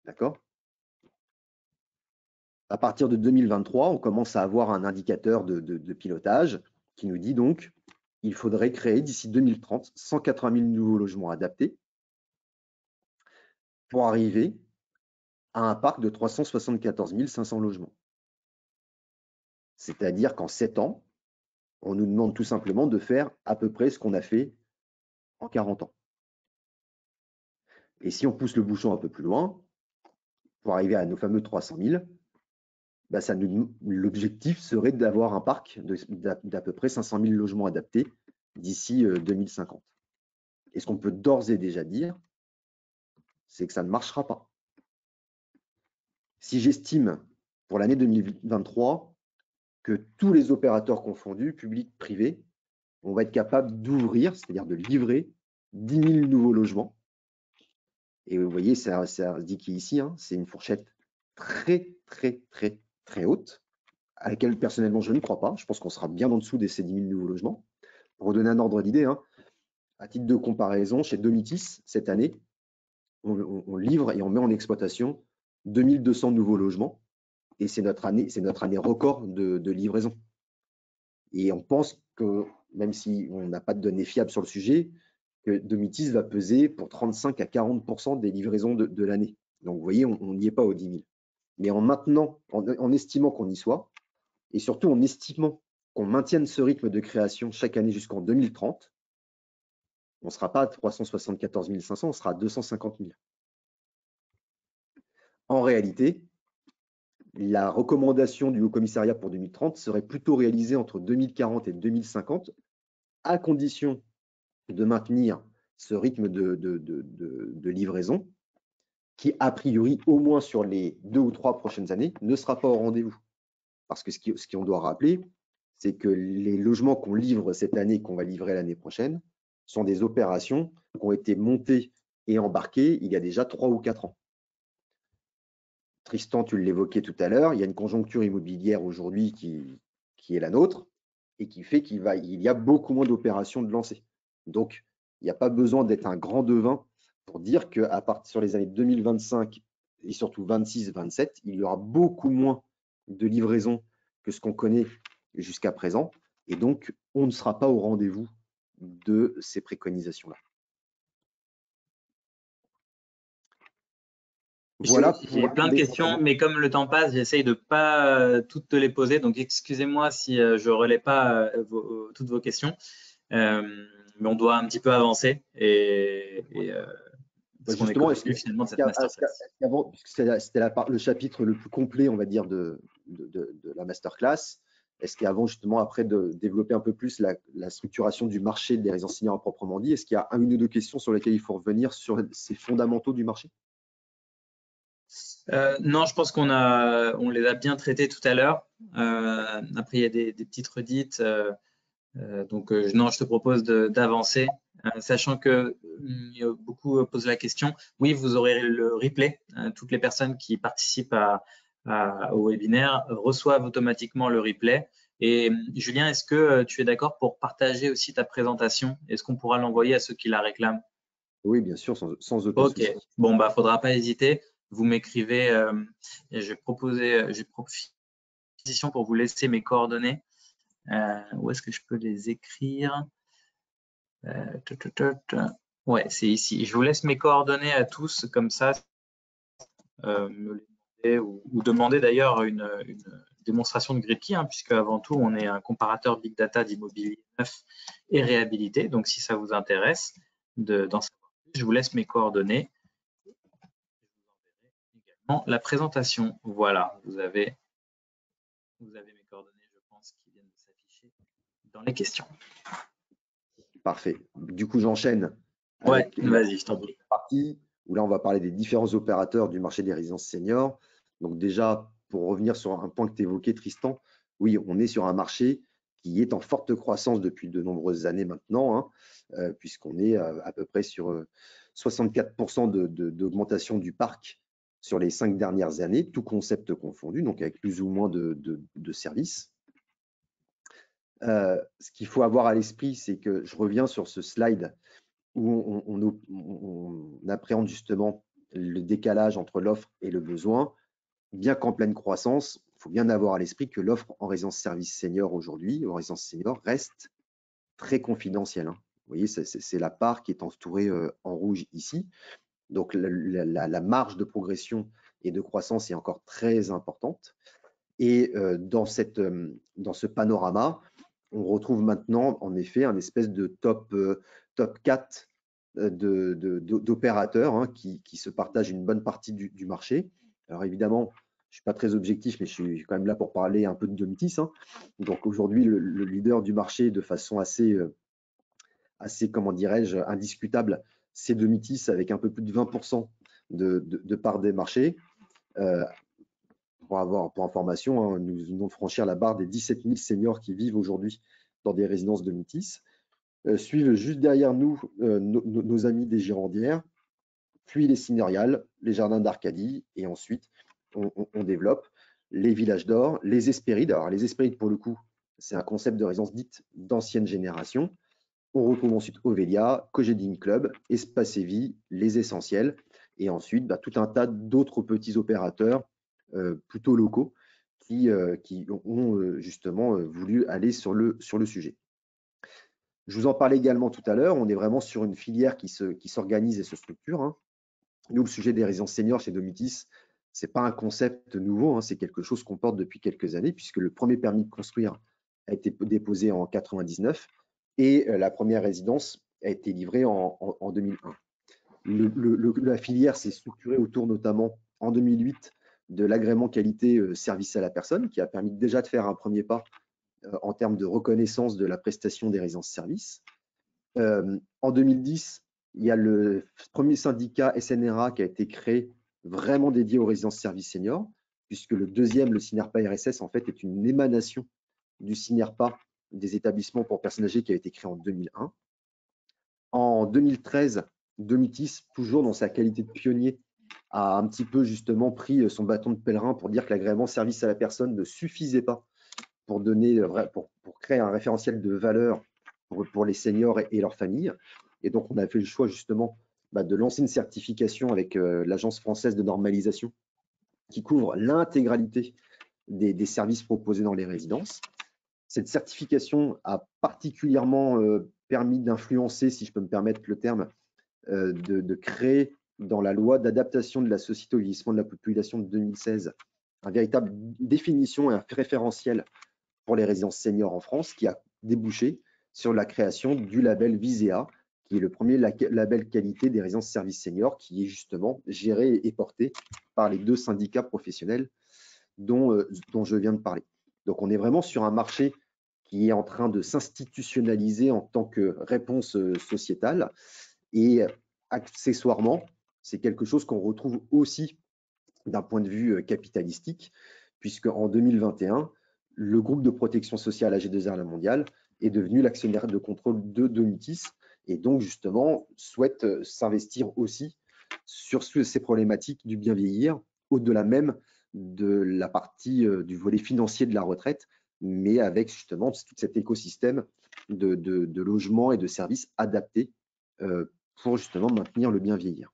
D'accord? À partir de 2023, on commence à avoir un indicateur de pilotage qui nous dit donc qu'il faudrait créer d'ici 2030 180 000 nouveaux logements adaptés pour arriver à un parc de 374 500 logements. C'est-à-dire qu'en 7 ans, on nous demande tout simplement de faire à peu près ce qu'on a fait en 40 ans. Et si on pousse le bouchon un peu plus loin, pour arriver à nos fameux 300 000, l'objectif serait d'avoir un parc d'à peu près 500 000 logements adaptés d'ici 2050. Et ce qu'on peut d'ores et déjà dire, c'est que ça ne marchera pas. Si j'estime pour l'année 2023 que tous les opérateurs confondus, publics, privés, on va être capable d'ouvrir, c'est-à-dire de livrer 10 000 nouveaux logements. Et vous voyez, c'est indiqué ici, hein, c'est une fourchette très, très, très, très haute, à laquelle personnellement je ne crois pas. Je pense qu'on sera bien en dessous de ces 10 000 nouveaux logements. Pour vous donner un ordre d'idée, hein, à titre de comparaison, chez Domitis, cette année, on livre et on met en exploitation 2200 nouveaux logements. Et c'est notre année record de livraison. Et on pense que, même si on n'a pas de données fiables sur le sujet, que Domitis va peser pour 35 à 40% des livraisons de l'année. Donc, vous voyez, on n'y est pas aux 10 000. Mais en estimant qu'on y soit, et surtout en estimant qu'on maintienne ce rythme de création chaque année jusqu'en 2030, on ne sera pas à 374 500, on sera à 250 000. En réalité, la recommandation du Haut Commissariat pour 2030 serait plutôt réalisée entre 2040 et 2050, à condition de maintenir ce rythme de livraison qui, a priori, au moins sur les 2 ou 3 prochaines années, ne sera pas au rendez-vous. Parce que ce qu'on doit rappeler, c'est que les logements qu'on livre cette année, qu'on va livrer l'année prochaine, sont des opérations qui ont été montées et embarquées il y a déjà 3 ou 4 ans. Tristan, tu l'évoquais tout à l'heure, il y a une conjoncture immobilière aujourd'hui qui est la nôtre et qui fait qu'il y a beaucoup moins d'opérations de lancer. Donc, il n'y a pas besoin d'être un grand devin pour dire qu'à partir sur les années 2025 et surtout 26-27, il y aura beaucoup moins de livraisons que ce qu'on connaît jusqu'à présent. Et donc, on ne sera pas au rendez-vous de ces préconisations-là. Voilà. J'ai plein de questions, mais comme le temps passe, j'essaye de ne pas toutes te les poser. Donc, excusez-moi si je ne relais pas toutes vos questions. Mais on doit un petit peu avancer. Parce qu'on est convenu finalement de cette masterclass. C'était le chapitre le plus complet, on va dire, de la masterclass. Est-ce qu'avant, justement, après de développer un peu plus la structuration du marché des résidences seniors proprement dit, est-ce qu'il y a une ou deux questions sur lesquelles il faut revenir sur ces fondamentaux du marché? Non, je pense qu'on les a bien traités tout à l'heure. Après, il y a des petites redites. Donc, non, je te propose d'avancer, sachant que beaucoup posent la question. Oui, vous aurez le replay. Toutes les personnes qui participent au webinaire reçoivent automatiquement le replay. Et Julien, est-ce que tu es d'accord pour partager aussi ta présentation? Est-ce qu'on pourra l'envoyer à ceux qui la réclament? Oui, bien sûr, sans aucun souci. Ok, bon, bah, faudra pas hésiter. Vous m'écrivez, j'ai proposition pour vous laisser mes coordonnées. Où est-ce que je peux les écrire? Ouais, c'est ici. Je vous laisse mes coordonnées à tous, comme ça, me les demander ou demander d'ailleurs une démonstration de Gripkey, puisque avant tout, on est un comparateur Big Data d'immobilier neuf et réhabilité. Donc, si ça vous intéresse d'en savoir plus, je vous laisse mes coordonnées. Je vous enverrai également la présentation. Voilà, vous avez mes coordonnées, je pense, qui viennent de s'afficher dans les questions. Parfait. Du coup, j'enchaîne. Ouais, vas-y, je t'en prie. Partie où là, on va parler des différents opérateurs du marché des résidences seniors. Donc déjà, pour revenir sur un point que tu évoquais, Tristan, oui, on est sur un marché qui est en forte croissance depuis de nombreuses années maintenant, puisqu'on est à peu près sur 64% d'augmentation du parc sur les 5 dernières années, tout concept confondu, donc avec plus ou moins de services. Ce qu'il faut avoir à l'esprit, c'est que je reviens sur ce slide où on appréhende justement le décalage entre l'offre et le besoin. Bien qu'en pleine croissance, il faut bien avoir à l'esprit que l'offre en résidence service senior aujourd'hui, en résidence senior, reste très confidentielle. Vous voyez, c'est la part qui est entourée en rouge ici. Donc, la marge de progression et de croissance est encore très importante. Et dans ce panorama, on retrouve maintenant, en effet, un espèce de top 4 d'opérateurs qui se partagent une bonne partie du marché. Alors évidemment, je ne suis pas très objectif, mais je suis quand même là pour parler un peu de Domitis. Donc aujourd'hui, le leader du marché de façon assez comment dirais-je, indiscutable, c'est Domitis avec un peu plus de 20% de part des marchés. Pour information, nous venons de franchir la barre des 17 000 seniors qui vivent aujourd'hui dans des résidences Domitis. Suivent juste derrière nous nos amis des Girondières, puis les Signoriales, les Jardins d'Arcadie, et ensuite on développe les Villages d'Or, les Hespérides. Alors les Hespérides, pour le coup, c'est un concept de résidence dite d'ancienne génération. On retrouve ensuite Ovelia, Cogedin Club, Espace et Vie, les Essentiels, et ensuite tout un tas d'autres petits opérateurs plutôt locaux qui ont justement voulu aller sur le sujet. Je vous en parlais également tout à l'heure, on est vraiment sur une filière qui s'organise et se structure. Nous, le sujet des résidences seniors chez Domitis, ce n'est pas un concept nouveau, c'est quelque chose qu'on porte depuis quelques années, puisque le premier permis de construire a été déposé en 1999 et la première résidence a été livrée en 2001. La filière s'est structurée autour notamment en 2008 de l'agrément qualité service à la personne, qui a permis déjà de faire un premier pas en termes de reconnaissance de la prestation des résidences services. En 2010, il y a le premier syndicat SNRA qui a été créé vraiment dédié aux résidences services seniors, puisque le deuxième, le CINERPA RSS, en fait, est une émanation du CINERPA des établissements pour personnes âgées qui a été créé en 2001. En 2013, Domitis, toujours dans sa qualité de pionnier, a un petit peu justement pris son bâton de pèlerin pour dire que l'agrément service à la personne ne suffisait pas pour créer un référentiel de valeur pour les seniors et leurs familles. Et donc, on a fait le choix justement de lancer une certification avec l'Agence française de normalisation qui couvre l'intégralité des services proposés dans les résidences. Cette certification a particulièrement permis d'influencer, si je peux me permettre le terme, de créer dans la loi d'adaptation de la société au vieillissement de la population de 2016 une véritable définition et un référentiel pour les résidences seniors en France qui a débouché sur la création du label Visea, qui est le premier label qualité des résidences services seniors, qui est justement géré et porté par les 2 syndicats professionnels dont je viens de parler. Donc, on est vraiment sur un marché qui est en train de s'institutionnaliser en tant que réponse sociétale. Et accessoirement, c'est quelque chose qu'on retrouve aussi d'un point de vue capitalistique, puisque en 2021, le groupe de protection sociale AG2R La Mondiale est devenu l'actionnaire de contrôle de Domitis et donc justement souhaite s'investir aussi sur ces problématiques du bien vieillir, au-delà même de la partie du volet financier de la retraite, mais avec justement tout cet écosystème de logements et de services adaptés pour justement maintenir le bien vieillir.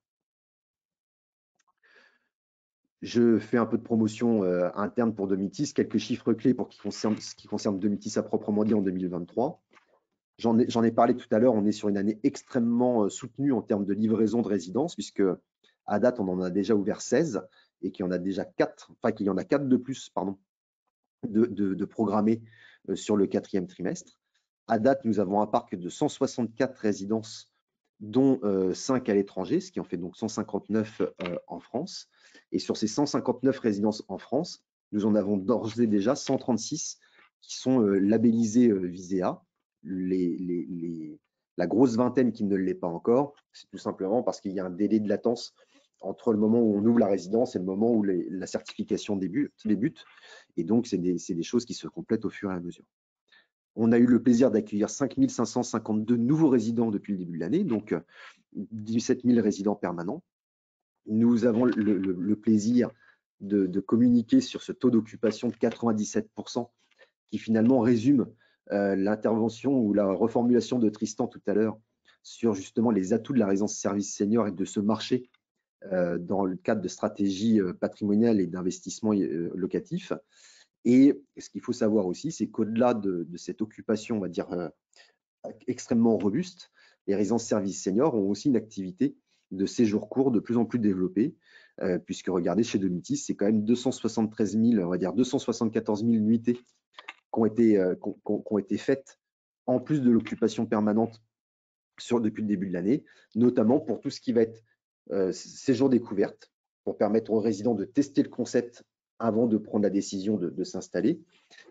Je fais un peu de promotion interne pour Domitis, quelques chiffres clés pour ce qui concerne Domitis à proprement dit en 2023. J'en ai parlé tout à l'heure, on est sur une année extrêmement soutenue en termes de livraison de résidences, puisque à date, on en a déjà ouvert 16 et qu'il y en a déjà 4, enfin qu'il y en a 4 de plus, pardon, de programmés sur le 4e trimestre. À date, nous avons un parc de 164 résidences, dont 5 à l'étranger, ce qui en fait donc 159 en France. Et sur ces 159 résidences en France, nous en avons d'ores et déjà 136 qui sont labellisées Visea. La grosse vingtaine qui ne l'est pas encore, c'est tout simplement parce qu'il y a un délai de latence entre le moment où on ouvre la résidence et le moment où la certification débute. Et donc, c'est des choses qui se complètent au fur et à mesure. On a eu le plaisir d'accueillir 5 552 nouveaux résidents depuis le début de l'année, donc 17 000 résidents permanents. Nous avons le plaisir de communiquer sur ce taux d'occupation de 97% qui finalement résume l'intervention ou la reformulation de Tristan tout à l'heure sur justement les atouts de la résidence service senior et de ce marché dans le cadre de stratégies patrimoniales et d'investissement locatif. Et ce qu'il faut savoir aussi, c'est qu'au-delà de cette occupation, on va dire, extrêmement robuste, les résidences services seniors ont aussi une activité de séjour court de plus en plus développée, puisque regardez, chez Domitis, c'est quand même 273 000, on va dire 274 000 nuitées qui ont été faites en plus de l'occupation permanente depuis le début de l'année, notamment pour tout ce qui va être séjour découverte, pour permettre aux résidents de tester le concept avant de prendre la décision de s'installer,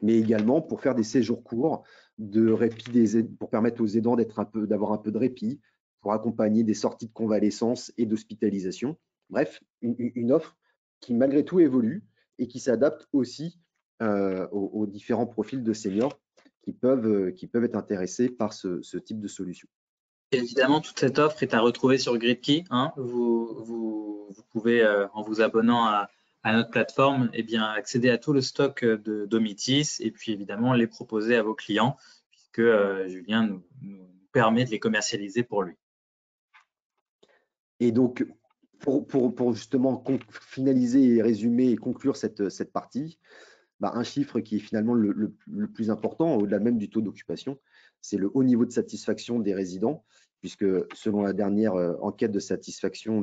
mais également pour faire des séjours courts de répit pour permettre aux aidants d'avoir un peu de répit, pour accompagner des sorties de convalescence et d'hospitalisation. Bref, une offre qui malgré tout évolue et qui s'adapte aussi aux différents profils de seniors qui peuvent être intéressés par ce type de solution. Évidemment, toute cette offre est à retrouver sur Gridkey. Hein. Vous pouvez, en vous abonnant à notre plateforme, eh bien, accéder à tout le stock de Domitis et puis évidemment les proposer à vos clients, puisque Julien nous permet de les commercialiser pour lui. Et donc, pour justement finaliser et résumer et conclure cette partie, un chiffre qui est finalement le plus important, au-delà même du taux d'occupation, c'est le haut niveau de satisfaction des résidents, puisque selon la dernière enquête de satisfaction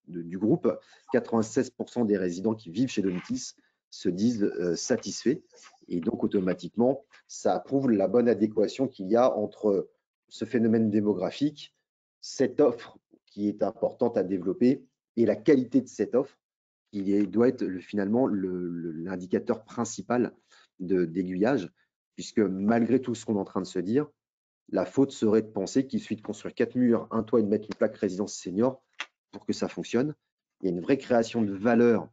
du groupe, 96% des résidents qui vivent chez Domitis se disent satisfaits. Et donc, automatiquement, ça prouve la bonne adéquation qu'il y a entre ce phénomène démographique, cette offre qui est importante à développer et la qualité de cette offre qui doit être finalement l'indicateur principal d'aiguillage, puisque malgré tout ce qu'on est en train de se dire, la faute serait de penser qu'il suffit de construire 4 murs, un toit et de mettre une plaque résidence senior pour que ça fonctionne. Il y a une vraie création de valeur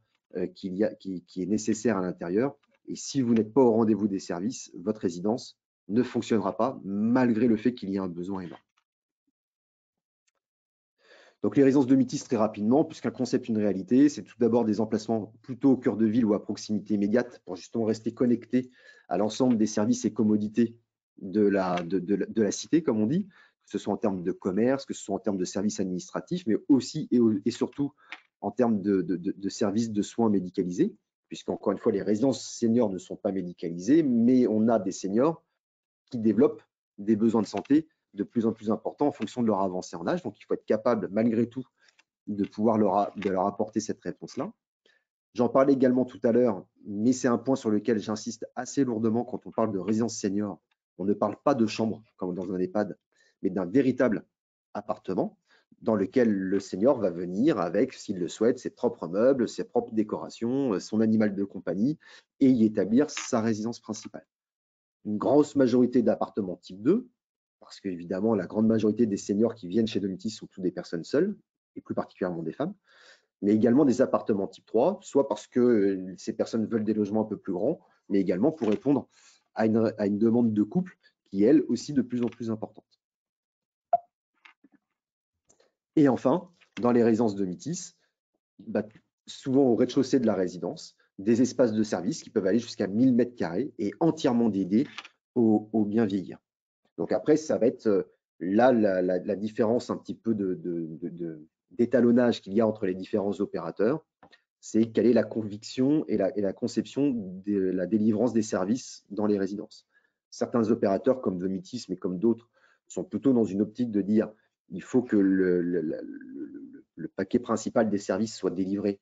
qui est nécessaire à l'intérieur. Et si vous n'êtes pas au rendez-vous des services, votre résidence ne fonctionnera pas, malgré le fait qu'il y ait un besoin énorme. Donc les résidences Domitis, très rapidement, puisqu'un concept, une réalité, c'est tout d'abord des emplacements plutôt au cœur de ville ou à proximité immédiate pour justement rester connecté à l'ensemble des services et commodités de la cité, comme on dit, que ce soit en termes de commerce, que ce soit en termes de services administratifs, mais aussi et surtout en termes de services de soins médicalisés, puisqu'encore une fois, les résidences seniors ne sont pas médicalisées, mais on a des seniors qui développent des besoins de santé de plus en plus importants en fonction de leur avancée en âge. Donc, il faut être capable, malgré tout, de pouvoir leur apporter cette réponse-là. J'en parlais également tout à l'heure, mais c'est un point sur lequel j'insiste assez lourdement quand on parle de résidence senior. On ne parle pas de chambre, comme dans un EHPAD, mais d'un véritable appartement dans lequel le senior va venir avec, s'il le souhaite, ses propres meubles, ses propres décorations, son animal de compagnie et y établir sa résidence principale. Une grosse majorité d'appartements type 2, parce qu'évidemment, la grande majorité des seniors qui viennent chez Domitis sont tous des personnes seules, et plus particulièrement des femmes, mais également des appartements type 3, soit parce que ces personnes veulent des logements un peu plus grands, mais également pour répondre à une demande de couple qui est, elle aussi, de plus en plus importante. Et enfin, dans les résidences Domitis, souvent au rez-de-chaussée de la résidence, des espaces de service qui peuvent aller jusqu'à 1000 m² et entièrement dédiés au bien vieillir. Donc après, ça va être là la différence un petit peu d'étalonnage qu'il y a entre les différents opérateurs, c'est quelle est la conviction et la conception de la délivrance des services dans les résidences. Certains opérateurs comme Domitis, mais comme d'autres, sont plutôt dans une optique de dire il faut que le paquet principal des services soit délivré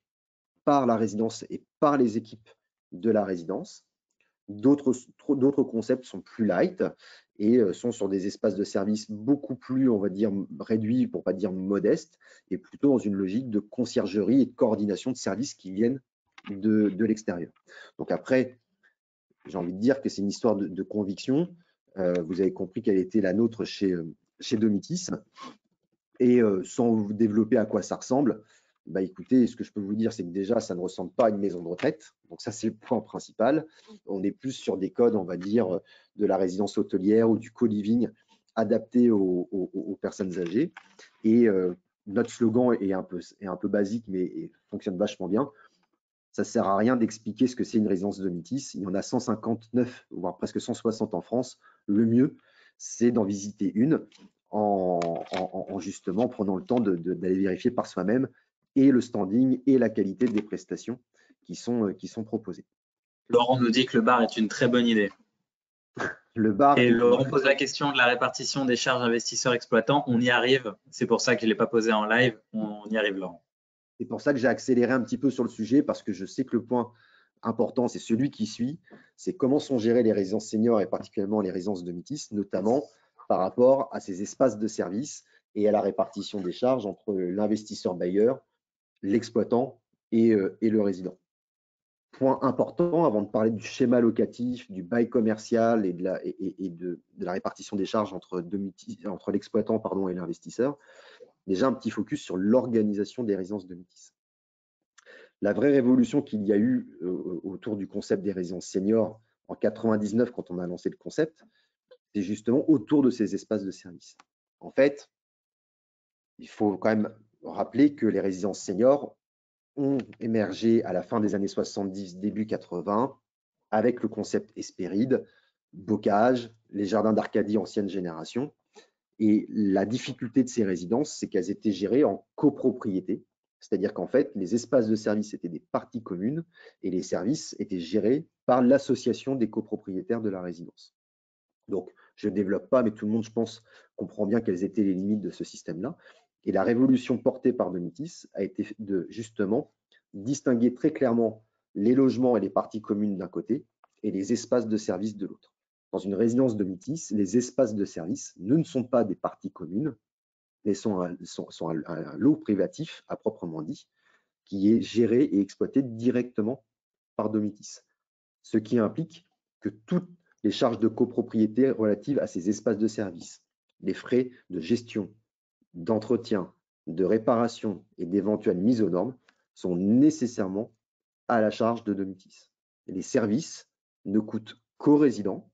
par la résidence et par les équipes de la résidence. D'autres concepts sont plus light et sont sur des espaces de service beaucoup plus, on va dire, réduits, pour ne pas dire modestes, et plutôt dans une logique de conciergerie et de coordination de services qui viennent de l'extérieur. Donc après, j'ai envie de dire que c'est une histoire de conviction. Vous avez compris quelle était la nôtre chez Domitis. Et sans vous développer à quoi ça ressemble, écoutez, ce que je peux vous dire, c'est que déjà, ça ne ressemble pas à une maison de retraite. Donc ça, c'est le point principal. On est plus sur des codes, on va dire, de la résidence hôtelière ou du co-living adapté aux personnes âgées. Et notre slogan est un peu basique, mais fonctionne vachement bien. Ça ne sert à rien d'expliquer ce que c'est une résidence Domitis. Il y en a 159, voire presque 160 en France. Le mieux, c'est d'en visiter une en justement prenant le temps d'aller vérifier par soi-même et le standing et la qualité des prestations qui sont proposées. Laurent nous dit que le bar est une très bonne idée. Le bar et Laurent pose la question de la répartition des charges investisseurs-exploitants. On y arrive. C'est pour ça que je ne l'ai pas posé en live. On y arrive, Laurent. C'est pour ça que j'ai accéléré un petit peu sur le sujet, parce que je sais que le point important, c'est celui qui suit, c'est comment sont gérées les résidences seniors et particulièrement les résidences Domitis, notamment par rapport à ces espaces de service et à la répartition des charges entre l'investisseur bailleur, l'exploitant et le résident. Point important, avant de parler du schéma locatif, du bail commercial et de la répartition des charges entre l'exploitant et l'investisseur, déjà un petit focus sur l'organisation des résidences Domitis. La vraie révolution qu'il y a eu autour du concept des résidences seniors en 99, quand on a lancé le concept, c'est justement autour de ces espaces de service. En fait, il faut quand même rappeler que les résidences seniors ont émergé à la fin des années 70, début 80, avec le concept Hespéride, Bocage, les jardins d'Arcadie ancienne génération. Et la difficulté de ces résidences, c'est qu'elles étaient gérées en copropriété, c'est-à-dire qu'en fait, les espaces de service étaient des parties communes et les services étaient gérés par l'association des copropriétaires de la résidence. Donc, je ne développe pas, mais tout le monde, je pense, comprend bien quelles étaient les limites de ce système-là. Et la révolution portée par Domitis a été de justement distinguer très clairement les logements et les parties communes d'un côté et les espaces de service de l'autre. Dans une résidence Domitis, les espaces de service ne sont pas des parties communes, mais sont un lot privatif à proprement dit, qui est géré et exploité directement par Domitis. Ce qui implique que toutes les charges de copropriété relatives à ces espaces de service, les frais de gestion, d'entretien, de réparation et d'éventuelles mises aux normes sont nécessairement à la charge de Domitis. Et les services ne coûtent qu'au résident,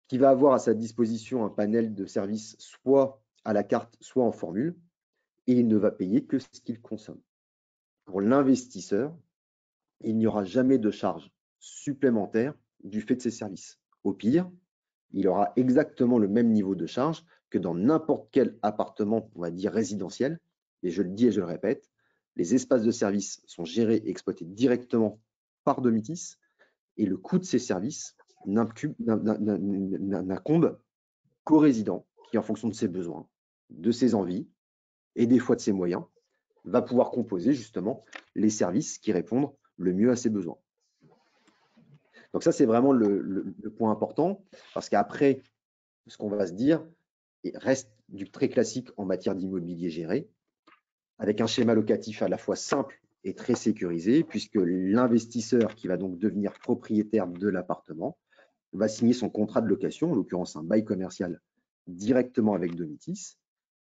qui va avoir à sa disposition un panel de services soit à la carte, soit en formule, et il ne va payer que ce qu'il consomme. Pour l'investisseur, il n'y aura jamais de charge supplémentaire du fait de ces services. Au pire, il aura exactement le même niveau de charge que dans n'importe quel appartement, on va dire résidentiel. Et je le dis et je le répète, les espaces de service sont gérés et exploités directement par Domitis et le coût de ces services n'incombe qu'au résident qui, en fonction de ses besoins, de ses envies et des fois de ses moyens, va pouvoir composer justement les services qui répondent le mieux à ses besoins. Donc ça, c'est vraiment le point important, parce qu'après, ce qu'on va se dire, il reste du très classique en matière d'immobilier géré, avec un schéma locatif à la fois simple et très sécurisé, puisque l'investisseur qui va donc devenir propriétaire de l'appartement va signer son contrat de location, en l'occurrence un bail commercial, directement avec Domitis,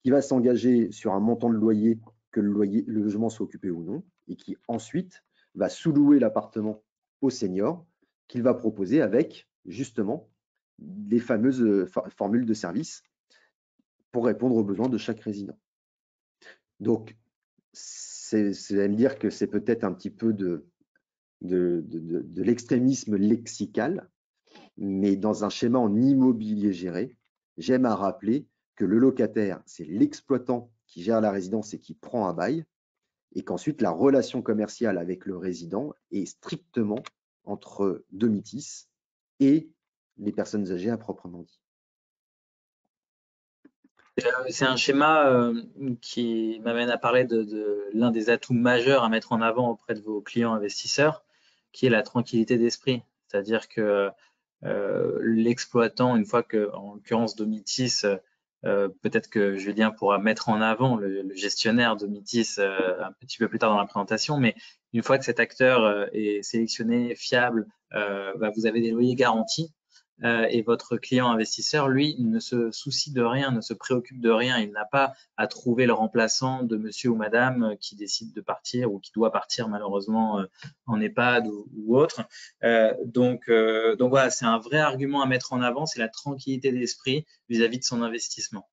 qui va s'engager sur un montant de loyer, que le logement soit occupé ou non, et qui ensuite va sous-louer l'appartement au senior, qu'il va proposer avec justement les fameuses formules de service pour répondre aux besoins de chaque résident. Donc, c'est à me dire que c'est peut-être un petit peu de l'extrémisme lexical, mais dans un schéma en immobilier géré, j'aime à rappeler que le locataire, c'est l'exploitant qui gère la résidence et qui prend un bail, et qu'ensuite la relation commerciale avec le résident est strictement entre Domitis et les personnes âgées à proprement dit. C'est un schéma qui m'amène à parler de l'un des atouts majeurs à mettre en avant auprès de vos clients investisseurs, qui est la tranquillité d'esprit. C'est-à-dire que l'exploitant, une fois que, en l'occurrence Domitis, peut-être que Julien pourra mettre en avant le gestionnaire Domitis un petit peu plus tard dans la présentation, mais une fois que cet acteur est sélectionné, fiable, vous avez des loyers garantis. Et votre client investisseur, lui, ne se soucie de rien, ne se préoccupe de rien. Il n'a pas à trouver le remplaçant de monsieur ou madame qui décide de partir ou qui doit partir malheureusement en EHPAD ou autre. Donc voilà, c'est un vrai argument à mettre en avant, c'est la tranquillité d'esprit vis-à-vis de son investissement.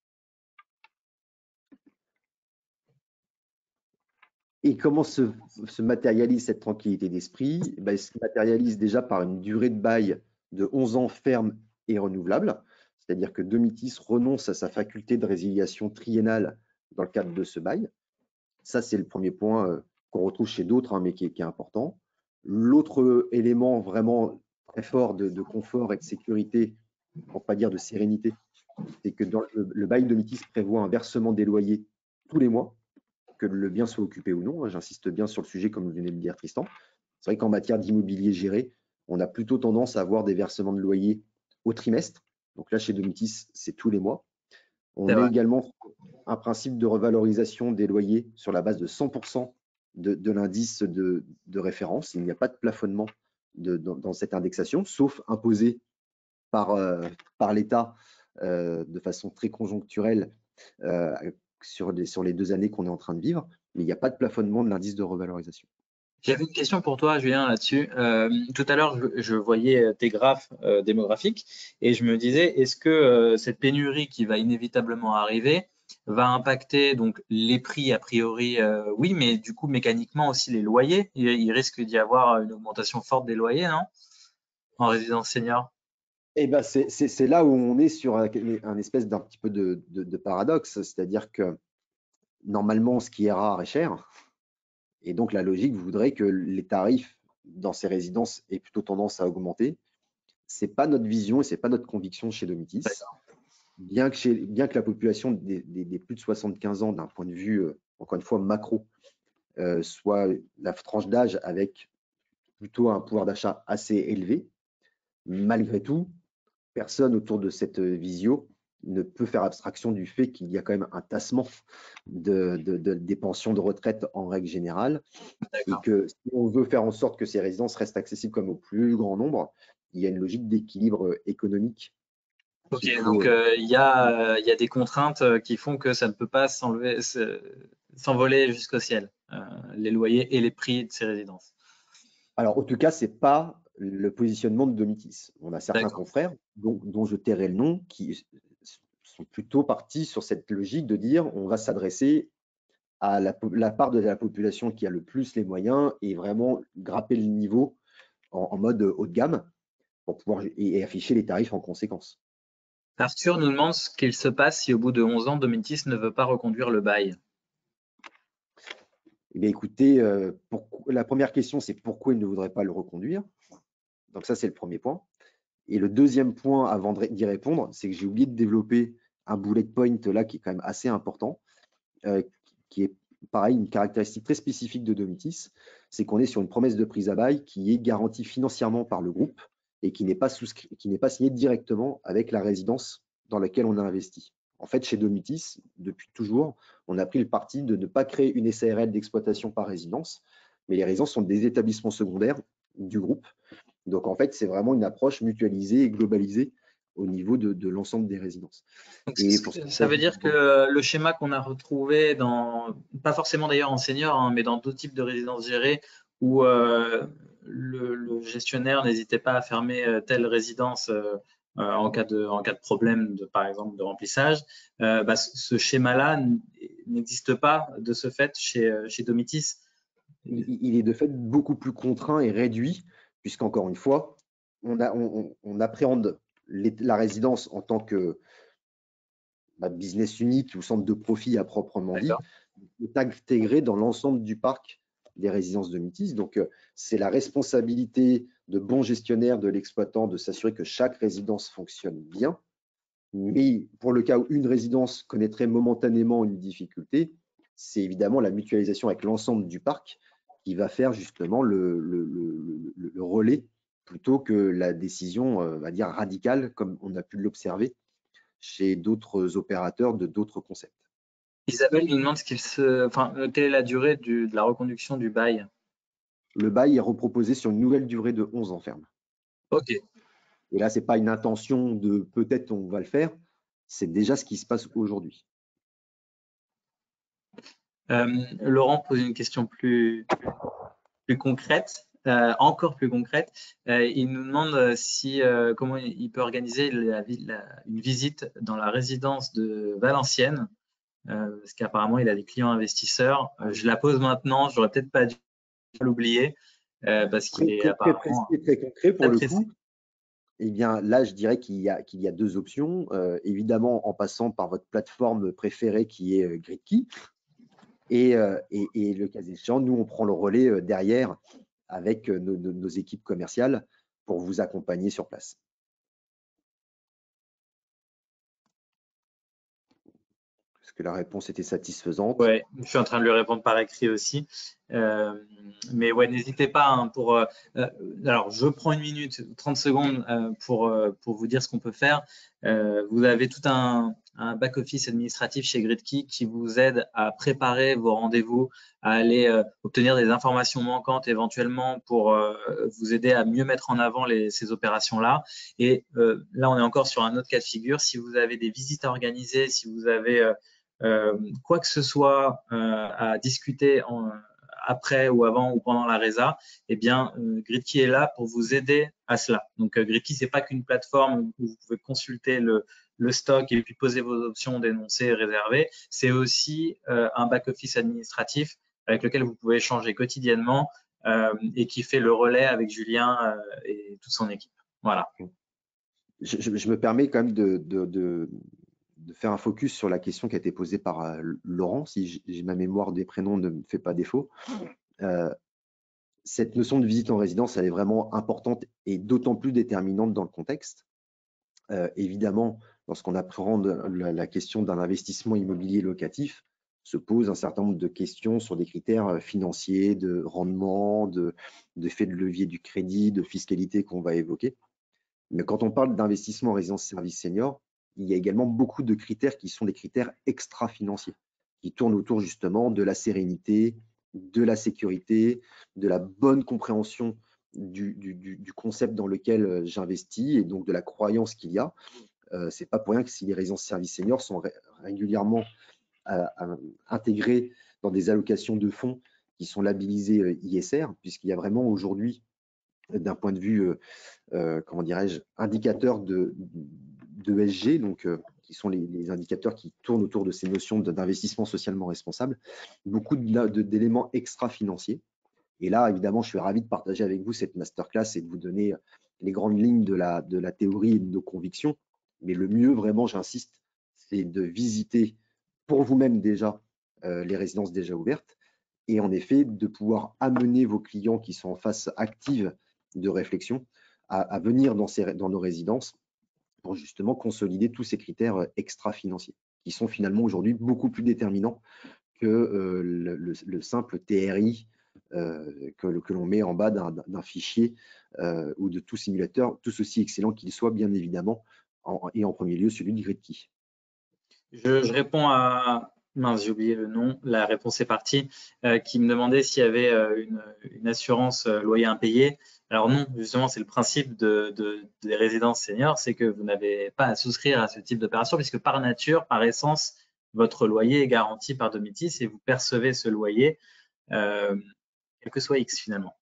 Et comment se matérialise cette tranquillité d'esprit? Elle se matérialise déjà par une durée de bail de 11 ans ferme et renouvelable, c'est-à-dire que Domitis renonce à sa faculté de résiliation triennale dans le cadre de ce bail. Ça, c'est le premier point qu'on retrouve chez d'autres, mais qui est important. L'autre élément vraiment très fort de confort et de sécurité, pour ne pas dire de sérénité, c'est que dans le bail Domitis prévoit un versement des loyers tous les mois, que le bien soit occupé ou non. J'insiste bien sur le sujet, comme vous venez de le dire, Tristan. C'est vrai qu'en matière d'immobilier géré, on a plutôt tendance à avoir des versements de loyer au trimestre. Donc là, chez Domitis, c'est tous les mois. On met également un principe de revalorisation des loyers sur la base de 100% de l'indice de référence. Il n'y a pas de plafonnement dans cette indexation, sauf imposé par l'État de façon très conjoncturelle sur les 2 années qu'on est en train de vivre, mais il n'y a pas de plafonnement de l'indice de revalorisation. J'avais une question pour toi, Julien, là-dessus. Tout à l'heure, je voyais tes graphes démographiques et je me disais, est-ce que cette pénurie qui va inévitablement arriver va impacter donc les prix a priori, oui, mais du coup mécaniquement aussi les loyers. Il risque d'y avoir une augmentation forte des loyers, non? En résidence senior. Eh ben, c'est là où on est sur un espèce d'un petit peu de paradoxe, c'est-à-dire que normalement, ce qui est rare est cher, et donc la logique voudrait que les tarifs dans ces résidences aient plutôt tendance à augmenter. C'est pas notre vision et c'est pas notre conviction chez Domitis. Bien que la population des plus de 75 ans, d'un point de vue, encore une fois, macro, soit la tranche d'âge avec plutôt un pouvoir d'achat assez élevé, malgré tout, personne autour de cette visio ne peut faire abstraction du fait qu'il y a quand même un tassement des pensions de retraite en règle générale, et que si on veut faire en sorte que ces résidences restent accessibles comme au plus grand nombre, il y a une logique d'équilibre économique. Ok, donc il y a des contraintes qui font que ça ne peut pas s'enlever, s'envoler jusqu'au ciel, les loyers et les prix de ces résidences. Alors, en tout cas, ce n'est pas le positionnement de Domitis. On a certains confrères, dont je tairai le nom, qui sont plutôt partis sur cette logique de dire on va s'adresser à la part de la population qui a le plus les moyens et vraiment grapper le niveau en mode haut de gamme pour pouvoir et afficher les tarifs en conséquence. Arthur nous demande ce qu'il se passe si au bout de 11 ans, Domitis ne veut pas reconduire le bail. Eh bien, écoutez, la première question, c'est pourquoi il ne voudrait pas le reconduire. Donc ça, c'est le premier point. Et le deuxième point, avant d'y répondre, c'est que j'ai oublié de développer un bullet point là qui est quand même assez important, qui est pareil, une caractéristique très spécifique de Domitis, c'est qu'on est sur une promesse de prise à bail qui est garantie financièrement par le groupe et qui n'est pas signée directement avec la résidence dans laquelle on a investi. En fait, chez Domitis, depuis toujours, on a pris le parti de ne pas créer une SARL d'exploitation par résidence, mais les résidences sont des établissements secondaires du groupe. Donc, en fait, c'est vraiment une approche mutualisée et globalisée au niveau de l'ensemble des résidences. Donc, ça veut dire que le schéma qu'on a retrouvé pas forcément d'ailleurs en senior, hein, mais dans d'autres types de résidences gérées, où le gestionnaire n'hésitait pas à fermer telle résidence en cas de problème, par exemple, de remplissage, ce schéma-là n'existe pas de ce fait chez Domitis. Il est de fait beaucoup plus contraint et réduit, puisqu'encore une fois, on appréhende la résidence en tant que business unit ou centre de profit à proprement dit, est intégré dans l'ensemble du parc des résidences Domitis. Donc, c'est la responsabilité de bons gestionnaires de l'exploitant de s'assurer que chaque résidence fonctionne bien. Mais pour le cas où une résidence connaîtrait momentanément une difficulté, c'est évidemment la mutualisation avec l'ensemble du parc qui va faire justement le relais plutôt que la décision, on va dire, radicale, comme on a pu l'observer chez d'autres opérateurs de d'autres concepts. Isabelle nous demande quelle est la durée de la reconduction du bail. Le bail est reproposé sur une nouvelle durée de 11 ans ferme. OK. Et là, ce n'est pas une intention de peut-être on va le faire, c'est déjà ce qui se passe aujourd'hui. Laurent pose une question plus concrète, encore plus concrète. Il nous demande comment il peut organiser une visite dans la résidence de Valenciennes, parce qu'apparemment il a des clients investisseurs. Je la pose maintenant, j'aurais peut-être pas dû l'oublier, parce qu'il est apparemment très concret pour le coup. Eh bien, là, je dirais qu'il y a deux options. Évidemment, en passant par votre plateforme préférée qui est Gridkey. Et le cas échéant, nous, on prend le relais derrière avec nos équipes commerciales pour vous accompagner sur place. Est-ce que la réponse était satisfaisante? Oui, je suis en train de lui répondre par écrit aussi. Mais ouais, n'hésitez pas. Hein, alors, je prends 1 minute, 30 secondes pour vous dire ce qu'on peut faire. Vous avez tout un back-office administratif chez Gridkey qui vous aide à préparer vos rendez-vous, à aller obtenir des informations manquantes éventuellement pour vous aider à mieux mettre en avant ces opérations-là. Et là, on est encore sur un autre cas de figure. Si vous avez des visites à organiser, si vous avez quoi que ce soit à discuter après ou avant ou pendant la résa, eh bien, Gridkey est là pour vous aider à cela. Donc, Gridkey, c'est pas qu'une plateforme où vous pouvez consulter le stock et puis poser vos options, dénoncer, réserver. C'est aussi un back-office administratif avec lequel vous pouvez échanger quotidiennement et qui fait le relais avec Julien et toute son équipe. Voilà. Je me permets quand même de faire un focus sur la question qui a été posée par Laurent, si ma mémoire des prénoms ne me fait pas défaut. Cette notion de visite en résidence, elle est vraiment importante et d'autant plus déterminante dans le contexte. Évidemment, lorsqu'on appréhende la question d'un investissement immobilier locatif, se pose un certain nombre de questions sur des critères financiers, de rendement, d'effet de levier du crédit, de fiscalité qu'on va évoquer. Mais quand on parle d'investissement en résidence service senior, il y a également beaucoup de critères qui sont des critères extra-financiers, qui tournent autour justement de la sérénité, de la sécurité, de la bonne compréhension du concept dans lequel j'investis et donc de la croyance qu'il y a. Ce n'est pas pour rien que si les résidences service senior sont régulièrement intégrées dans des allocations de fonds qui sont labellisées ISR, puisqu'il y a vraiment aujourd'hui, d'un point de vue, comment dirais-je, indicateur de ESG, donc qui sont les indicateurs qui tournent autour de ces notions d'investissement socialement responsable, beaucoup d'éléments extra-financiers. Et là, évidemment, je suis ravi de partager avec vous cette masterclass et de vous donner les grandes lignes de la théorie et de nos convictions. Mais le mieux, vraiment, j'insiste, c'est de visiter pour vous-même déjà les résidences déjà ouvertes et en effet de pouvoir amener vos clients qui sont en phase active de réflexion à venir dans nos résidences pour justement consolider tous ces critères extra-financiers qui sont finalement aujourd'hui beaucoup plus déterminants que le simple TRI que l'on met en bas d'un fichier ou de tout simulateur, tout ceci excellent qu'il soit, bien évidemment, et en premier lieu celui de Gridkey. Je réponds à… Mince, j'ai oublié le nom, la réponse est partie, qui me demandait s'il y avait une assurance loyer impayé. Alors non, justement, c'est le principe des résidences seniors, c'est que vous n'avez pas à souscrire à ce type d'opération puisque par nature, par essence, votre loyer est garanti par Domitis et vous percevez ce loyer, quel que soit X finalement.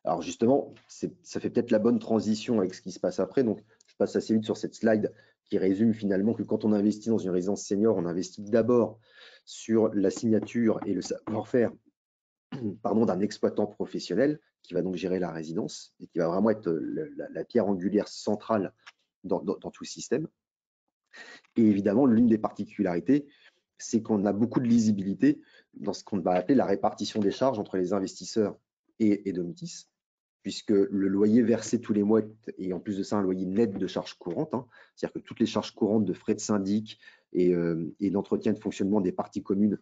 Alors justement, ça fait peut-être la bonne transition avec ce qui se passe après. Donc, je passe assez vite sur cette slide qui résume finalement que quand on investit dans une résidence senior, on investit d'abord sur la signature et le savoir-faire d'un exploitant professionnel qui va donc gérer la résidence et qui va vraiment être la pierre angulaire centrale dans tout le système. Et évidemment, l'une des particularités, c'est qu'on a beaucoup de lisibilité dans ce qu'on va appeler la répartition des charges entre les investisseurs et Domitis, puisque le loyer versé tous les mois est en plus de ça un loyer net de charges courantes, c'est-à-dire que toutes les charges courantes de frais de syndic et d'entretien de fonctionnement des parties communes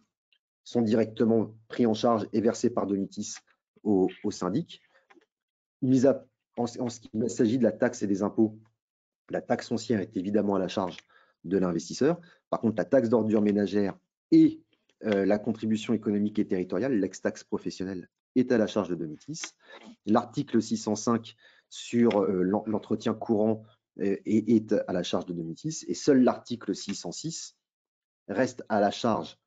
sont directement pris en charge et versés par Domitis au syndic. En ce qui s'agit de la taxe et des impôts, la taxe foncière est évidemment à la charge de l'investisseur. Par contre, la taxe d'ordure ménagère et la contribution économique et territoriale, l'ex-taxe professionnelle, est à la charge de Domitis. L'article 605 sur l'entretien courant est à la charge de Domitis et seul l'article 606 reste à la charge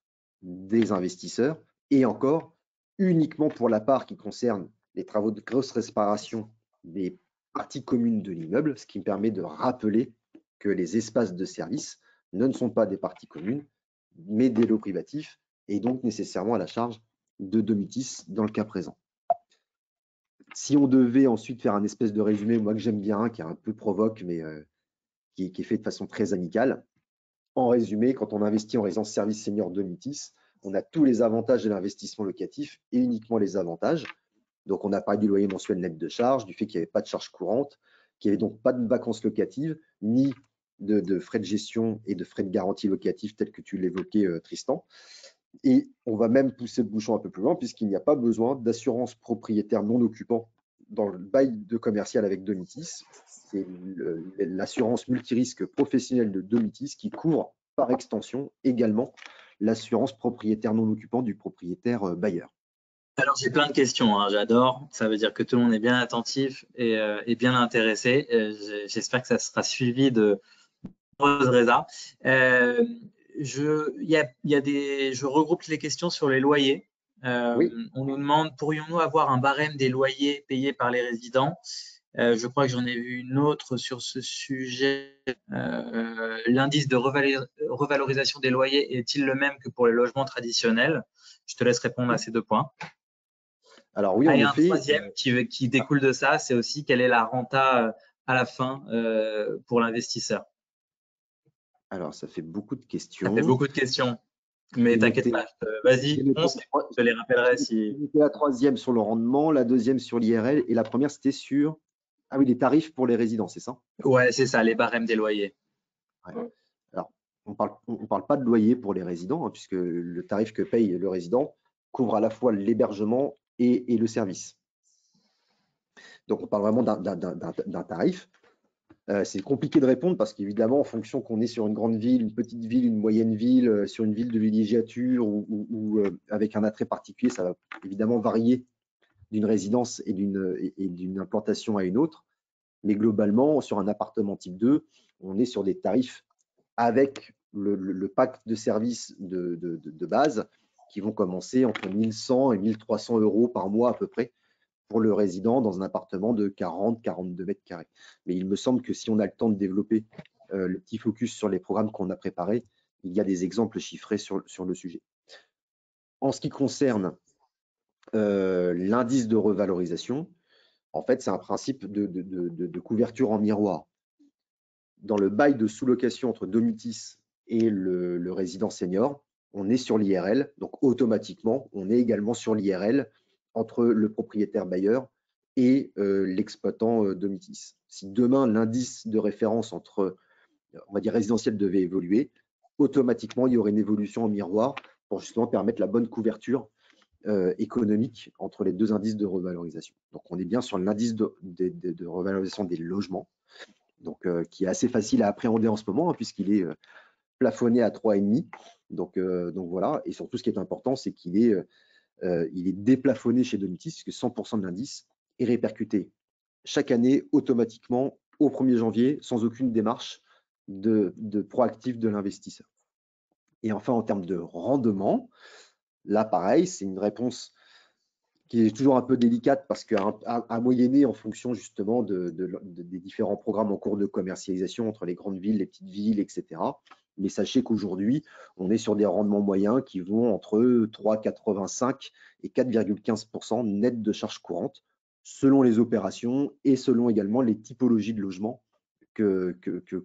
des investisseurs et encore uniquement pour la part qui concerne les travaux de grosse réparation des parties communes de l'immeuble, ce qui me permet de rappeler que les espaces de service ne sont pas des parties communes, mais des lots privatifs et donc nécessairement à la charge de Domitis dans le cas présent. Si on devait ensuite faire un espèce de résumé, moi que j'aime bien, qui est un peu provoque, mais qui est fait de façon très amicale, en résumé, quand on investit en résidence service senior Domitis, on a tous les avantages de l'investissement locatif et uniquement les avantages. Donc, on a parlé du loyer mensuel net de charge, du fait qu'il n'y avait pas de charges courantes, qu'il n'y avait donc pas de vacances locatives, ni de frais de gestion et de frais de garantie locative tels que tu l'évoquais, Tristan. Et on va même pousser le bouchon un peu plus loin, puisqu'il n'y a pas besoin d'assurance propriétaire non occupant dans le bail de commercial avec Domitis. C'est l'assurance multirisque professionnelle de Domitis qui couvre par extension également l'assurance propriétaire non occupant du propriétaire bailleur. Alors, j'ai plein de questions, j'adore. Ça veut dire que tout le monde est bien attentif et bien intéressé. J'espère que ça sera suivi de nombreuses résas. Je regroupe les questions sur les loyers. Oui. On nous demande, pourrions-nous avoir un barème des loyers payés par les résidents? Je crois que j'en ai vu une autre sur ce sujet. L'indice de revalorisation des loyers est-il le même que pour les logements traditionnels? Je te laisse répondre à ces deux points. Alors oui, en effet. Un troisième qui découle de ça, c'est aussi quelle est la renta à la fin pour l'investisseur. Alors, ça fait beaucoup de questions. Ça fait beaucoup de questions, mais t'inquiète pas. Vas-y, je te les rappellerai si… C'était la troisième sur le rendement, la deuxième sur l'IRL et la première, c'était sur… Ah oui, les tarifs pour les résidents, c'est ça? Ouais, c'est ça, les barèmes des loyers. Ouais. Alors, on parle pas de loyer pour les résidents, puisque le tarif que paye le résident couvre à la fois l'hébergement et le service. Donc, on parle vraiment d'un tarif. C'est compliqué de répondre parce qu'évidemment, en fonction qu'on est sur une grande ville, une petite ville, une moyenne ville, sur une ville de villégiature ou avec un attrait particulier, ça va évidemment varier d'une résidence et d'une implantation à une autre. Mais globalement, sur un appartement type 2, on est sur des tarifs avec le pack de services de base qui vont commencer entre 1100 et 1300 € par mois à peu près pour le résident dans un appartement de 40-42 mètres carrés. Mais il me semble que si on a le temps de développer le petit focus sur les programmes qu'on a préparés, il y a des exemples chiffrés sur le sujet. En ce qui concerne l'indice de revalorisation, en fait, c'est un principe de couverture en miroir. Dans le bail de sous-location entre Domitis et le résident senior, on est sur l'IRL, donc automatiquement, on est également sur l'IRL entre le propriétaire bailleur et l'exploitant Domitis. Si demain l'indice de référence entre, on va dire, résidentiel devait évoluer, automatiquement il y aurait une évolution en miroir pour justement permettre la bonne couverture économique entre les deux indices de revalorisation. Donc on est bien sur l'indice de revalorisation des logements, donc qui est assez facile à appréhender en ce moment, hein, puisqu'il est plafonné à 3,5. Donc voilà, et surtout ce qui est important, c'est qu'il est, il est déplafonné chez Domitis, puisque 100% de l'indice est répercuté chaque année automatiquement au 1er janvier, sans aucune démarche de proactif de l'investisseur. Et enfin, en termes de rendement, là pareil, c'est une réponse qui est toujours un peu délicate parce qu'à moyenner en fonction justement des différents programmes en cours de commercialisation entre les grandes villes, les petites villes, etc. Mais sachez qu'aujourd'hui, on est sur des rendements moyens qui vont entre 3,85 et 4,15% net de charges courantes, selon les opérations et selon également les typologies de logements que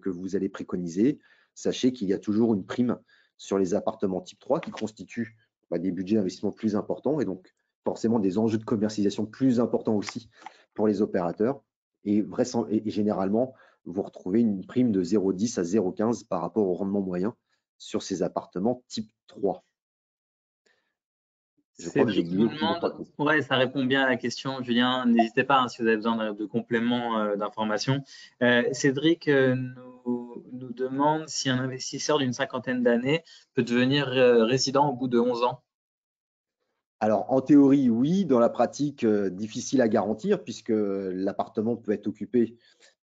vous allez préconiser. Sachez qu'il y a toujours une prime sur les appartements type 3 qui constituent des budgets d'investissement plus importants et donc forcément des enjeux de commercialisation plus importants aussi pour les opérateurs. Et généralement, vous retrouvez une prime de 0,10 à 0,15 par rapport au rendement moyen sur ces appartements type 3. Je crois que j'ai oublié. Ouais, ça répond bien à la question, Julien. N'hésitez pas, hein, si vous avez besoin de compléments d'informations. Cédric nous demande si un investisseur d'une cinquantaine d'années peut devenir résident au bout de 11 ans. Alors, en théorie, oui. Dans la pratique, difficile à garantir puisque l'appartement peut être occupé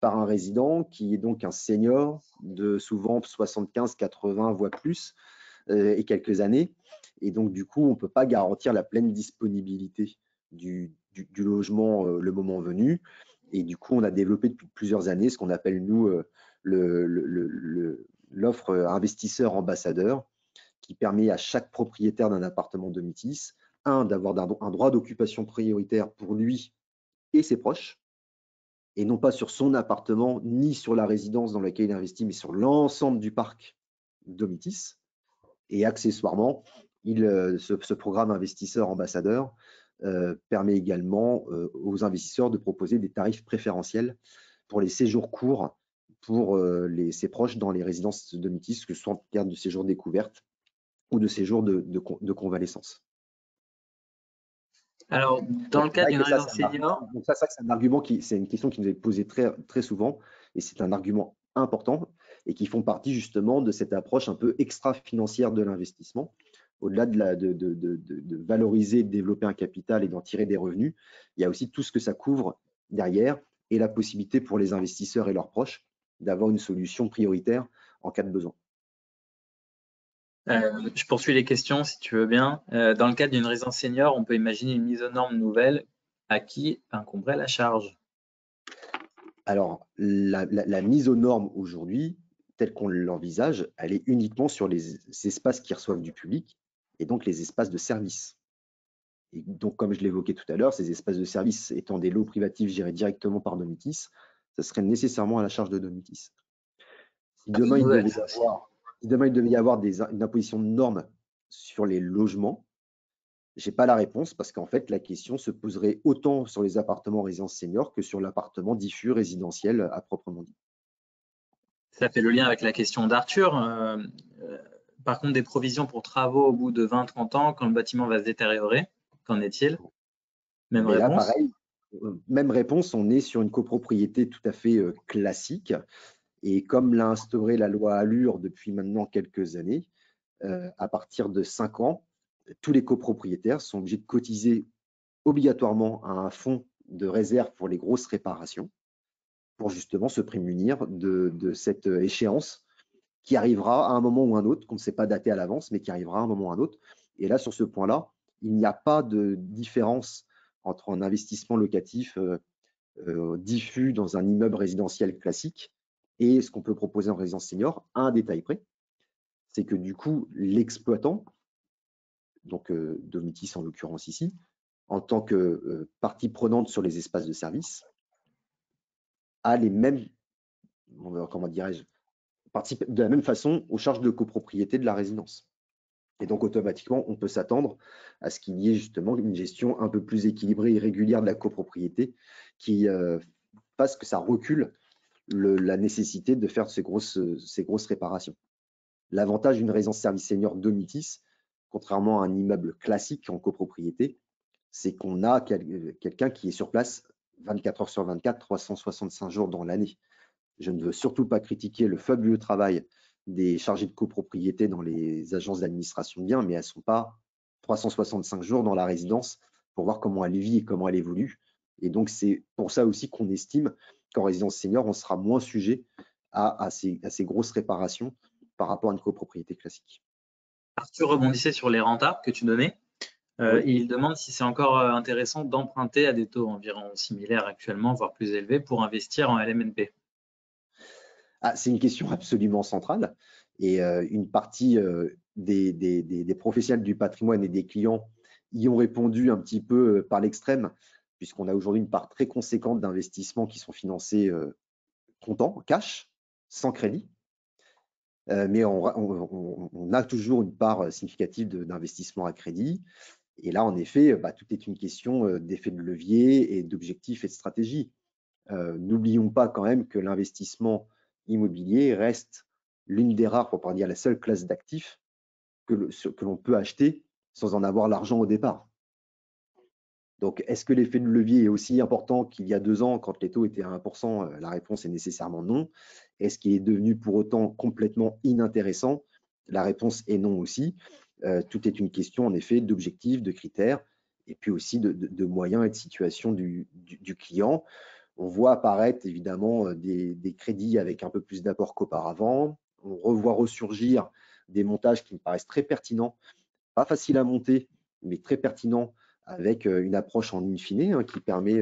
par un résident qui est donc un senior de souvent 75, 80 voire plus et quelques années. Et donc, du coup, on ne peut pas garantir la pleine disponibilité du logement le moment venu. Et du coup, on a développé depuis plusieurs années ce qu'on appelle, nous, l'offre investisseur ambassadeur qui permet à chaque propriétaire d'un appartement Domitis, d'avoir un droit d'occupation prioritaire pour lui et ses proches, et non pas sur son appartement ni sur la résidence dans laquelle il investit, mais sur l'ensemble du parc Domitis. Et accessoirement, ce programme investisseur ambassadeur permet également aux investisseurs de proposer des tarifs préférentiels pour les séjours courts pour ses proches dans les résidences Domitis, que ce soit en termes de séjour découverte ou de séjour de convalescence. Alors, dans le cas d'une résidence senior… Donc ça c'est un argument c'est une question qui nous est posée très, très souvent et c'est un argument important et qui font partie justement de cette approche un peu extra-financière de l'investissement. Au-delà de valoriser, de développer un capital et d'en tirer des revenus, il y a aussi tout ce que ça couvre derrière et la possibilité pour les investisseurs et leurs proches d'avoir une solution prioritaire en cas de besoin. Je poursuis les questions si tu veux bien. Dans le cadre d'une résidence senior, on peut imaginer une mise aux normes nouvelle. À qui incomberait la charge? Alors, la mise aux normes aujourd'hui, telle qu'on l'envisage, elle est uniquement sur les espaces qui reçoivent du public et donc les espaces de service. Et donc, comme je l'évoquais tout à l'heure, ces espaces de service étant des lots privatifs gérés directement par Domitis, ça serait nécessairement à la charge de Domitis. Si demain, il devait y avoir une imposition de normes sur les logements, je n'ai pas la réponse parce qu'en fait, la question se poserait autant sur les appartements résidence senior que sur l'appartement diffus résidentiel à proprement dit. Ça fait le lien avec la question d'Arthur. Par contre, des provisions pour travaux au bout de 20-30 ans, quand le bâtiment va se détériorer, qu'en est-il? Même réponse. Là, pareil, même réponse, on est sur une copropriété tout à fait classique. Et comme l'a instauré la loi Allure depuis maintenant quelques années, à partir de 5 ans, tous les copropriétaires sont obligés de cotiser obligatoirement à un fonds de réserve pour les grosses réparations pour justement se prémunir de cette échéance qui arrivera à un moment ou un autre, qu'on ne sait pas dater à l'avance, mais qui arrivera à un moment ou un autre. Et là, sur ce point-là, il n'y a pas de différence entre un investissement locatif diffus dans un immeuble résidentiel classique et ce qu'on peut proposer en résidence senior, à un détail près. C'est que du coup, l'exploitant, donc Domitis en l'occurrence ici, en tant que partie prenante sur les espaces de service, a les mêmes, comment dirais-je, participe de la même façon aux charges de copropriété de la résidence. Et donc, automatiquement, on peut s'attendre à ce qu'il y ait justement une gestion un peu plus équilibrée et régulière de la copropriété qui fasse que ça recule la nécessité de faire ces grosses réparations. L'avantage d'une résidence service senior Domitis, contrairement à un immeuble classique en copropriété, c'est qu'on a quelqu'un qui est sur place 24 heures sur 24, 365 jours dans l'année. Je ne veux surtout pas critiquer le fabuleux travail des chargés de copropriété dans les agences d'administration de biens, mais elles ne sont pas 365 jours dans la résidence pour voir comment elle vit et comment elle évolue. Et donc, c'est pour ça aussi qu'on estime qu'en résidence senior, on sera moins sujet à ces grosses réparations par rapport à une copropriété classique. Arthur rebondissait sur les rentas que tu donnais. Oui. Il demande si c'est encore intéressant d'emprunter à des taux environ similaires actuellement, voire plus élevés, pour investir en LMNP. C'est une question absolument centrale et une partie des professionnels du patrimoine et des clients y ont répondu un petit peu par l'extrême, puisqu'on a aujourd'hui une part très conséquente d'investissements qui sont financés comptant, cash, sans crédit. Mais on a toujours une part significative d'investissement à crédit. Et là, en effet, tout est une question d'effet de levier et d'objectifs et de stratégie. N'oublions pas quand même que l'investissement immobilier reste l'une des rares, pour pas dire la seule classe d'actifs que l'on peut acheter sans en avoir l'argent au départ. Donc, est-ce que l'effet de levier est aussi important qu'il y a 2 ans quand les taux étaient à 1%? La réponse est nécessairement non. Est-ce qu'il est devenu pour autant complètement inintéressant? La réponse est non aussi. Tout est une question en effet d'objectifs, de critères et puis aussi de moyens et de situation du client. On voit apparaître évidemment des crédits avec un peu plus d'apport qu'auparavant. On revoit ressurgir des montages qui me paraissent très pertinents, pas faciles à monter, mais très pertinents avec une approche en in fine qui permet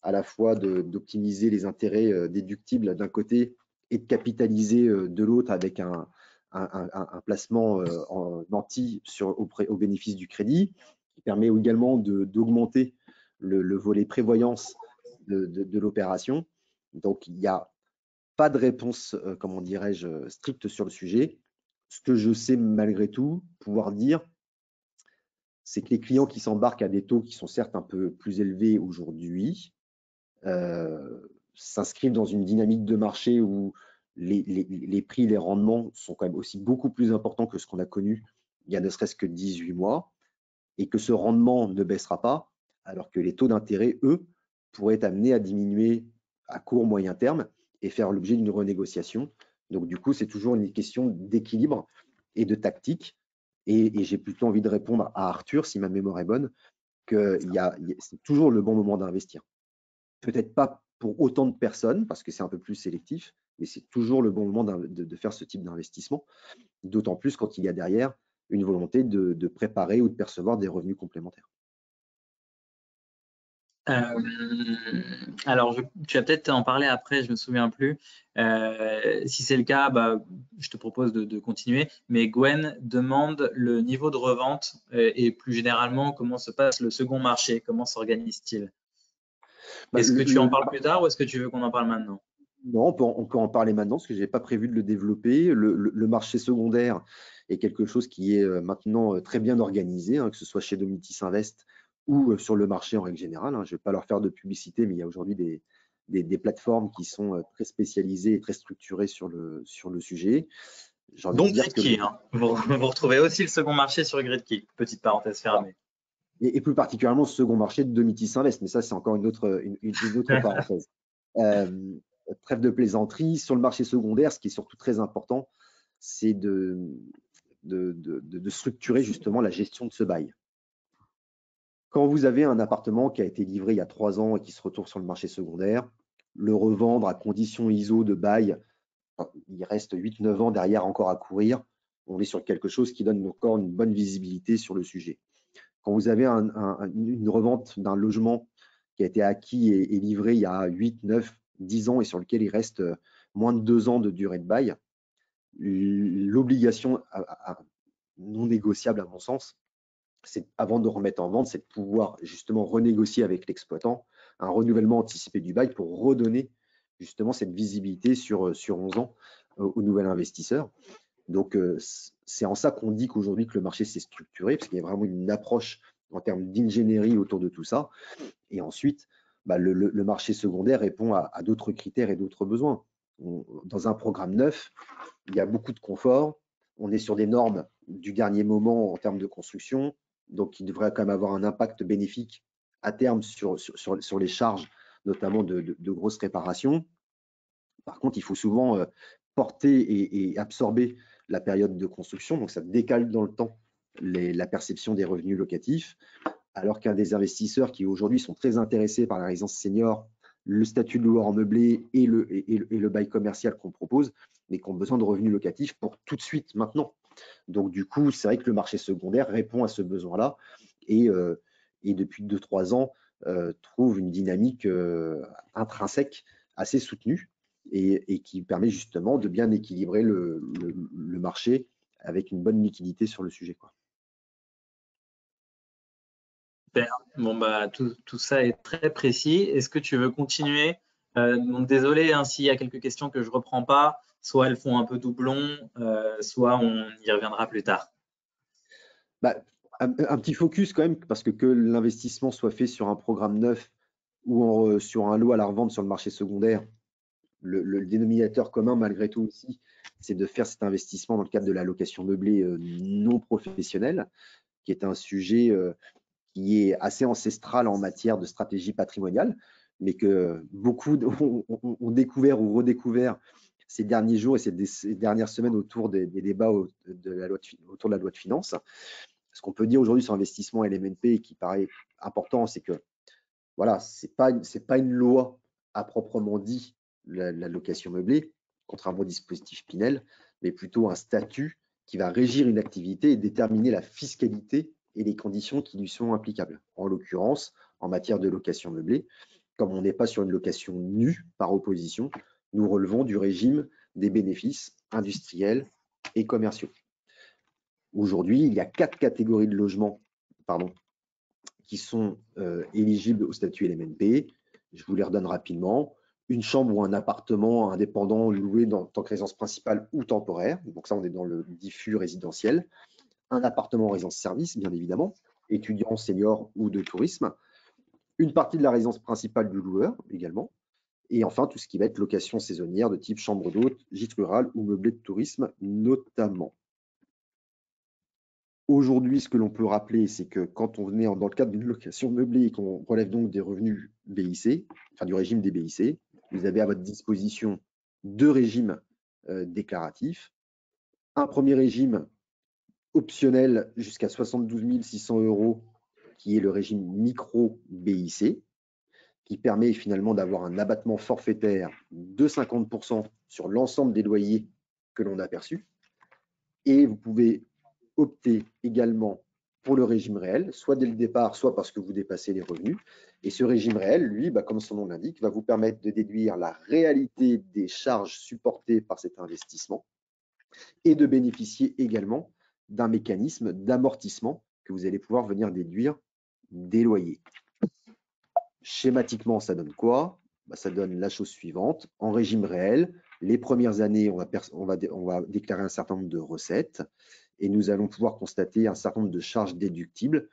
à la fois d'optimiser les intérêts déductibles d'un côté et de capitaliser de l'autre avec un placement en nanti au bénéfice du crédit, qui permet également d'augmenter le volet prévoyance de l'opération. Donc, il n'y a pas de réponse, comment dirais-je, stricte sur le sujet. Ce que je sais malgré tout pouvoir dire, c'est que les clients qui s'embarquent à des taux qui sont certes un peu plus élevés aujourd'hui s'inscrivent dans une dynamique de marché où les prix, les rendements sont quand même aussi beaucoup plus importants que ce qu'on a connu il y a ne serait-ce que 18 mois et que ce rendement ne baissera pas alors que les taux d'intérêt, eux, pourraient être amenés à diminuer à court, moyen terme et faire l'objet d'une renégociation. Donc, du coup, c'est toujours une question d'équilibre et de tactique. Et j'ai plutôt envie de répondre à Arthur, si ma mémoire est bonne, que c'est toujours le bon moment d'investir. Peut-être pas pour autant de personnes, parce que c'est un peu plus sélectif, mais c'est toujours le bon moment de faire ce type d'investissement, d'autant plus quand il y a derrière une volonté de préparer ou de percevoir des revenus complémentaires. Alors, tu vas peut-être en parler après, je ne me souviens plus. Si c'est le cas, je te propose de continuer. Mais Gwen demande le niveau de revente et plus généralement, comment se passe le second marché, comment s'organise-t-il? Est-ce que tu en parles plus tard ou est-ce que tu veux qu'on en parle maintenant? Non, on peut en parler maintenant parce que je n'ai pas prévu de le développer. Le marché secondaire est quelque chose qui est maintenant très bien organisé, que ce soit chez Domitis Invest ou sur le marché en règle générale. Je ne vais pas leur faire de publicité, mais il y a aujourd'hui des plateformes qui sont très spécialisées et très structurées sur le sujet. Donc Gridkey, vous retrouvez aussi le second marché sur Gridkey, petite parenthèse fermée. Et plus particulièrement ce second marché de Domitis Invest, mais ça c'est encore une autre parenthèse. Trêve de plaisanterie, sur le marché secondaire, ce qui est surtout très important, c'est de structurer justement la gestion de ce bail. Quand vous avez un appartement qui a été livré il y a 3 ans et qui se retrouve sur le marché secondaire, le revendre à condition ISO de bail, il reste 8-9 ans derrière encore à courir. on est sur quelque chose qui donne encore une bonne visibilité sur le sujet. Quand vous avez une revente d'un logement qui a été acquis et livré il y a 8, 9, 10 ans et sur lequel il reste moins de 2 ans de durée de bail, l'obligation non négociable à mon sens, c'est avant de remettre en vente, c'est de pouvoir justement renégocier avec l'exploitant un renouvellement anticipé du bail pour redonner justement cette visibilité sur 11 ans au nouvel investisseur. Donc, c'est en ça qu'on dit qu'aujourd'hui que le marché s'est structuré, parce qu'il y a vraiment une approche en termes d'ingénierie autour de tout ça. Et ensuite, le marché secondaire répond à d'autres critères et d'autres besoins. Dans un programme neuf, il y a beaucoup de confort. On est sur des normes du dernier moment en termes de construction, donc il devrait quand même avoir un impact bénéfique à terme sur les charges, notamment de grosses réparations. Par contre, il faut souvent porter et absorber la période de construction, donc ça décale dans le temps la perception des revenus locatifs, alors qu'un des investisseurs qui aujourd'hui sont très intéressés par la résidence senior, le statut de loueur en meublé et le bail commercial qu'on propose, mais qui ont besoin de revenus locatifs pour tout de suite, maintenant. Donc du coup, c'est vrai que le marché secondaire répond à ce besoin-là et depuis 2-3 ans, trouve une dynamique intrinsèque assez soutenue et qui permet justement de bien équilibrer le marché avec une bonne liquidité sur le sujet, quoi. Super. Bon, tout ça est très précis. Est-ce que tu veux continuer? Donc, désolé s'il y a quelques questions que je ne reprends pas, soit elles font un peu doublon, soit on y reviendra plus tard. Un petit focus quand même, parce que l'investissement soit fait sur un programme neuf ou sur un lot à la revente sur le marché secondaire, le dénominateur commun malgré tout aussi, c'est de faire cet investissement dans le cadre de la location meublée non professionnelle, qui est un sujet qui est assez ancestral en matière de stratégie patrimoniale, mais que beaucoup ont découvert ou redécouvert ces derniers jours et ces dernières semaines autour des débats autour de la loi de finances. Ce qu'on peut dire aujourd'hui sur l'investissement LMNP qui paraît important, c'est que voilà, c'est pas une loi à proprement dit, la location meublée, contrairement au dispositif Pinel, mais plutôt un statut qui va régir une activité et déterminer la fiscalité et les conditions qui lui sont applicables. En l'occurrence, en matière de location meublée, comme on n'est pas sur une location nue par opposition, nous relevons du régime des bénéfices industriels et commerciaux. Aujourd'hui, il y a 4 catégories de logements qui sont éligibles au statut LMNP. Je vous les redonne rapidement. Une chambre ou un appartement indépendant loué en tant que résidence principale ou temporaire. Donc ça, on est dans le diffus résidentiel. Un appartement en résidence-service, bien évidemment, étudiant, senior ou de tourisme. Une partie de la résidence principale du loueur également. Et enfin, tout ce qui va être location saisonnière de type chambre d'hôte, gîte rural ou meublé de tourisme notamment. Aujourd'hui, ce que l'on peut rappeler, c'est que quand on est dans le cadre d'une location meublée et qu'on relève donc des revenus BIC, enfin du régime des BIC, vous avez à votre disposition 2 régimes déclaratifs. Un premier régime optionnel jusqu'à 72 600 €, qui est le régime micro BIC, qui permet finalement d'avoir un abattement forfaitaire de 50% sur l'ensemble des loyers que l'on a perçus. Et vous pouvez opter également pour le régime réel, soit dès le départ, soit parce que vous dépassez les revenus. Et ce régime réel, lui, comme son nom l'indique, va vous permettre de déduire la réalité des charges supportées par cet investissement et de bénéficier également d'un mécanisme d'amortissement que vous allez pouvoir venir déduire des loyers. Schématiquement, ça donne quoi? Ça donne la chose suivante. En régime réel, les premières années, on va déclarer un certain nombre de recettes et nous allons pouvoir constater un certain nombre de charges déductibles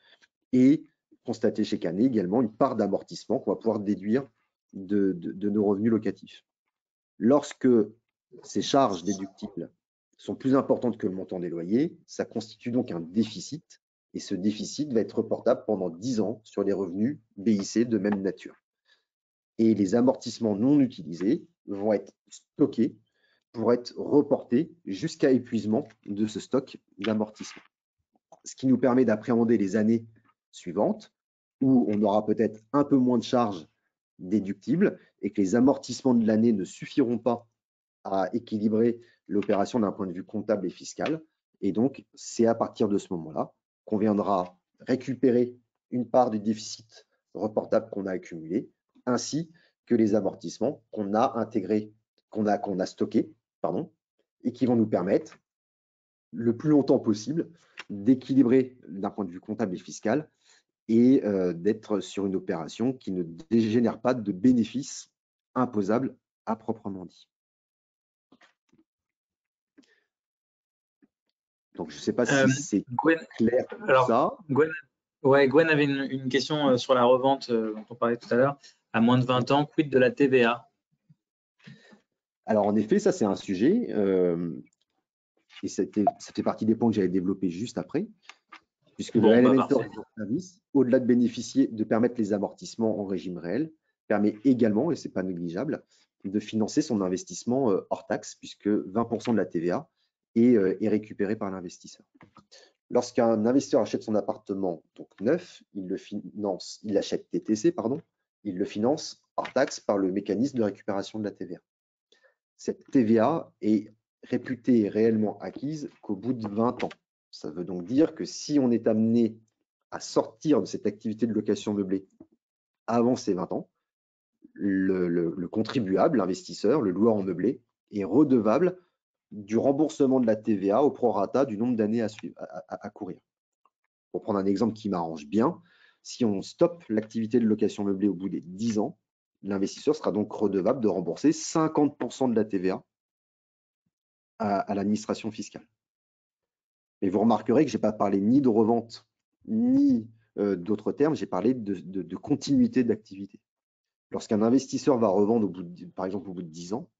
et constater chaque année également une part d'amortissement qu'on va pouvoir déduire de nos revenus locatifs. Lorsque ces charges déductibles sont plus importantes que le montant des loyers, ça constitue donc un déficit et ce déficit va être reportable pendant 10 ans sur les revenus BIC de même nature. Et les amortissements non utilisés vont être stockés pour être reportés jusqu'à épuisement de ce stock d'amortissement. Ce qui nous permet d'appréhender les années suivantes où on aura peut-être un peu moins de charges déductibles et que les amortissements de l'année ne suffiront pas à équilibrer l'opération d'un point de vue comptable et fiscal. Et donc, c'est à partir de ce moment-là qu'on viendra récupérer une part du déficit reportable qu'on a accumulé, ainsi que les amortissements qu'on a intégrés, qu'on a stockés, et qui vont nous permettre, le plus longtemps possible, d'équilibrer d'un point de vue comptable et fiscal et d'être sur une opération qui ne génère pas de bénéfices imposables à proprement dit. Donc, je ne sais pas si c'est clair pour ça. Gwen avait une question sur la revente dont on parlait tout à l'heure. À moins de 20 ans, quid de la TVA? Alors, en effet, ça, c'est un sujet. Et ça fait partie des points que j'avais développés juste après. Puisque le Elementor service, au-delà de bénéficier, de permettre les amortissements en régime réel, permet également, et ce n'est pas négligeable, de financer son investissement hors taxe, puisque 20% de la TVA est récupérée par l'investisseur. Lorsqu'un investisseur achète son appartement donc neuf, il achète TTC, il le finance hors taxe par le mécanisme de récupération de la TVA. Cette TVA est réputée et réellement acquise qu'au bout de 20 ans. Ça veut donc dire que si on est amené à sortir de cette activité de location meublée avant ces 20 ans, le contribuable, l'investisseur, le loueur en meublé, est redevable du remboursement de la TVA au prorata du nombre d'années à courir. Pour prendre un exemple qui m'arrange bien, si on stoppe l'activité de location meublée au bout des 10 ans, l'investisseur sera donc redevable de rembourser 50% de la TVA à l'administration fiscale. Mais vous remarquerez que je n'ai pas parlé ni de revente, ni d'autres termes, j'ai parlé de continuité d'activité. Lorsqu'un investisseur va revendre, par exemple, au bout de 10 ans,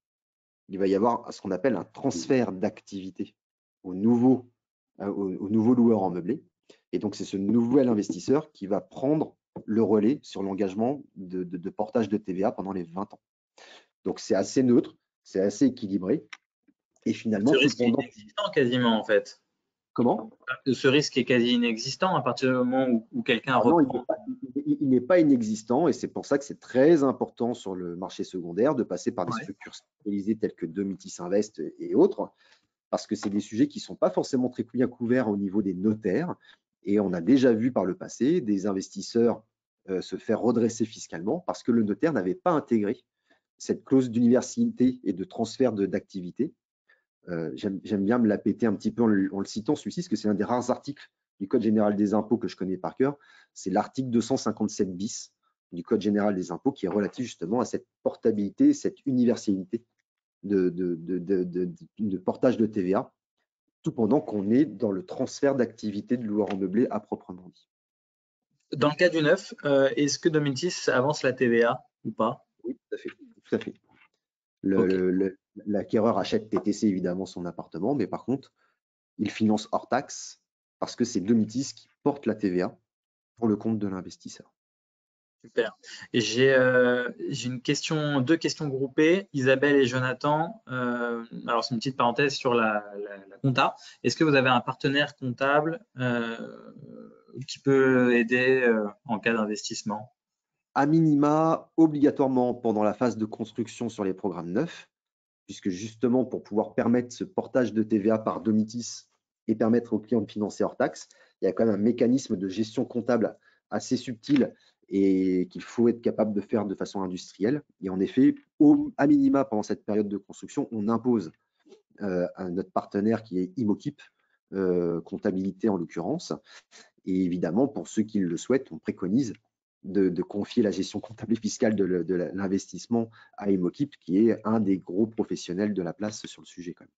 il va y avoir ce qu'on appelle un transfert d'activité au nouveau loueur en meublé. Et donc, c'est ce nouvel investisseur qui va prendre le relais sur l'engagement de portage de TVA pendant les 20 ans. Donc, c'est assez neutre, c'est assez équilibré. Et finalement, ce risque est inexistant quasiment, en fait. Comment? Ce risque est quasi inexistant à partir du moment où quelqu'un reprend. Non, il n'est pas inexistant et c'est pour ça que c'est très important sur le marché secondaire de passer par des structures spécialisées telles que Domitis Invest et autres, parce que c'est des sujets qui ne sont pas forcément très bien couverts au niveau des notaires. Et on a déjà vu par le passé des investisseurs se faire redresser fiscalement parce que le notaire n'avait pas intégré cette clause d'universalité et de transfert d'activité. J'aime bien me la péter un petit peu en le citant celui-ci, parce que c'est un des rares articles du Code général des impôts que je connais par cœur. C'est l'article 257 bis du Code général des impôts qui est relatif justement à cette portabilité, cette universalité de portage de TVA, tout pendant qu'on est dans le transfert d'activité de loueur en meublé à proprement dit. Dans le cas du neuf, est-ce que Domitis avance la TVA ou pas? Oui, tout à fait. Tout à fait. L'acquéreur achète TTC évidemment son appartement, mais par contre, il finance hors taxe parce que c'est Domitis qui porte la TVA pour le compte de l'investisseur. Super. Et j'ai deux questions groupées, Isabelle et Jonathan. Alors, c'est une petite parenthèse sur la compta. Est-ce que vous avez un partenaire comptable qui peut aider en cas d'investissement? À minima, obligatoirement pendant la phase de construction sur les programmes neufs, puisque justement pour pouvoir permettre ce portage de TVA par Domitis et permettre aux clients de financer hors taxe, il y a quand même un mécanisme de gestion comptable assez subtil et qu'il faut être capable de faire de façon industrielle. Et en effet, à minima, pendant cette période de construction, on impose à notre partenaire qui est Imokip, comptabilité en l'occurrence. Et évidemment, pour ceux qui le souhaitent, on préconise de confier la gestion comptable et fiscale de l'investissement à Imokip, qui est un des gros professionnels de la place sur le sujet quand même.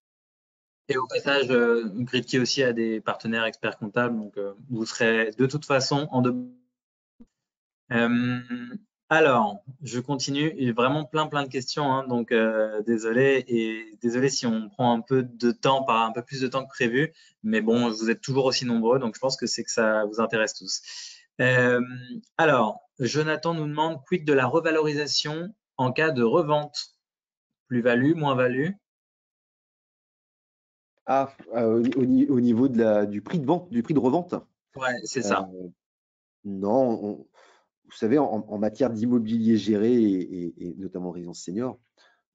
Et au passage, Gridkey aussi a des partenaires experts comptables, donc vous serez de toute façon en deux. Alors, je continue. Il y a vraiment plein de questions, hein, donc désolé si on prend un peu de temps, un peu plus de temps que prévu, mais bon, vous êtes toujours aussi nombreux, donc je pense que c'est que ça vous intéresse tous. Alors, Jonathan nous demande quid de la revalorisation en cas de revente, plus-value, moins-value? Au niveau du prix de vente, du prix de revente? Ouais, c'est ça. Non, vous savez, en matière d'immobilier géré et notamment résidence senior,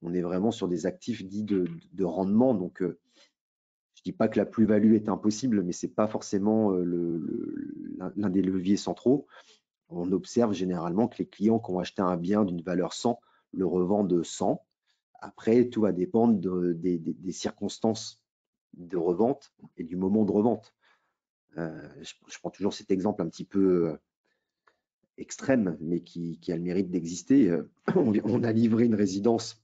on est vraiment sur des actifs dits de rendement. Donc, Je ne dis pas que la plus-value est impossible, mais ce n'est pas forcément l'un des leviers centraux. On observe généralement que les clients qui ont acheté un bien d'une valeur 100 le revendent 100. Après, tout va dépendre des circonstances de revente et du moment de revente. Je prends toujours cet exemple un petit peu extrême, mais qui a le mérite d'exister. On a livré une résidence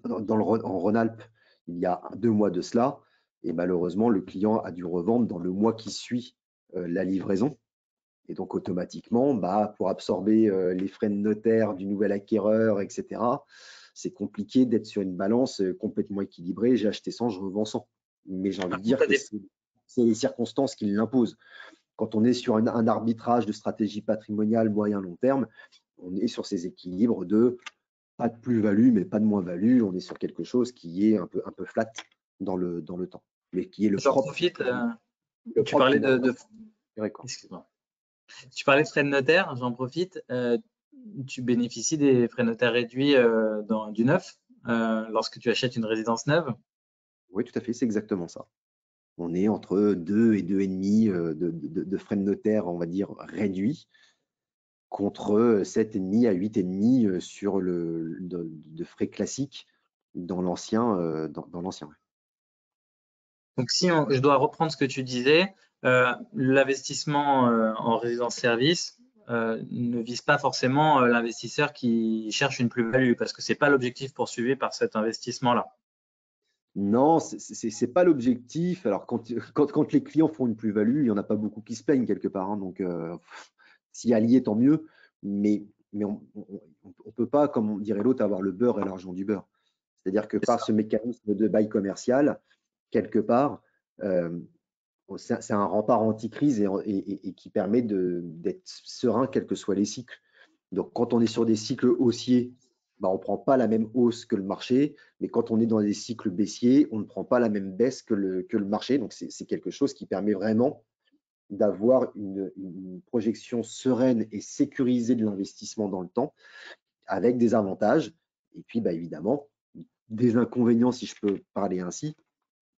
en Rhône-Alpes il y a 2 mois de cela, et malheureusement, le client a dû revendre dans le mois qui suit la livraison. Et donc, automatiquement, pour absorber les frais de notaire du nouvel acquéreur, etc., c'est compliqué d'être sur une balance complètement équilibrée. J'ai acheté 100, je revends 100. Mais j'ai envie de dire que c'est les circonstances qui l'imposent. Quand on est sur un arbitrage de stratégie patrimoniale moyen-long terme, on est sur ces équilibres de pas de plus-value, mais pas de moins-value. On est sur quelque chose qui est un peu flat dans le temps, mais qui est le J'en propre. profite. Tu parlais excuse-moi. Tu parlais de frais de notaire, j'en profite. Tu bénéficies des frais de notaire réduits du neuf lorsque tu achètes une résidence neuve? Oui, tout à fait, c'est exactement ça. On est entre 2 et 2,5 de frais de notaire, on va dire, réduits, contre 7,5 à 8,5 sur de frais classiques dans l'ancien. Donc, si je dois reprendre ce que tu disais, l'investissement en résidence-service ne vise pas forcément l'investisseur qui cherche une plus-value, parce que ce n'est pas l'objectif poursuivi par cet investissement-là. Non, ce n'est pas l'objectif. Alors, quand les clients font une plus-value, il n'y en a pas beaucoup qui se plaignent quelque part. Donc, s'il y a lié, tant mieux. Mais on ne peut pas, comme on dirait l'autre, avoir le beurre et l'argent du beurre. C'est-à-dire que par ce mécanisme de bail commercial, quelque part, c'est un rempart anti-crise et qui permet d'être serein quels que soient les cycles. Donc, quand on est sur des cycles haussiers, on ne prend pas la même hausse que le marché, mais quand on est dans des cycles baissiers, on ne prend pas la même baisse que le marché. Donc, c'est quelque chose qui permet vraiment d'avoir une projection sereine et sécurisée de l'investissement dans le temps, avec des avantages et puis évidemment des inconvénients, si je peux parler ainsi.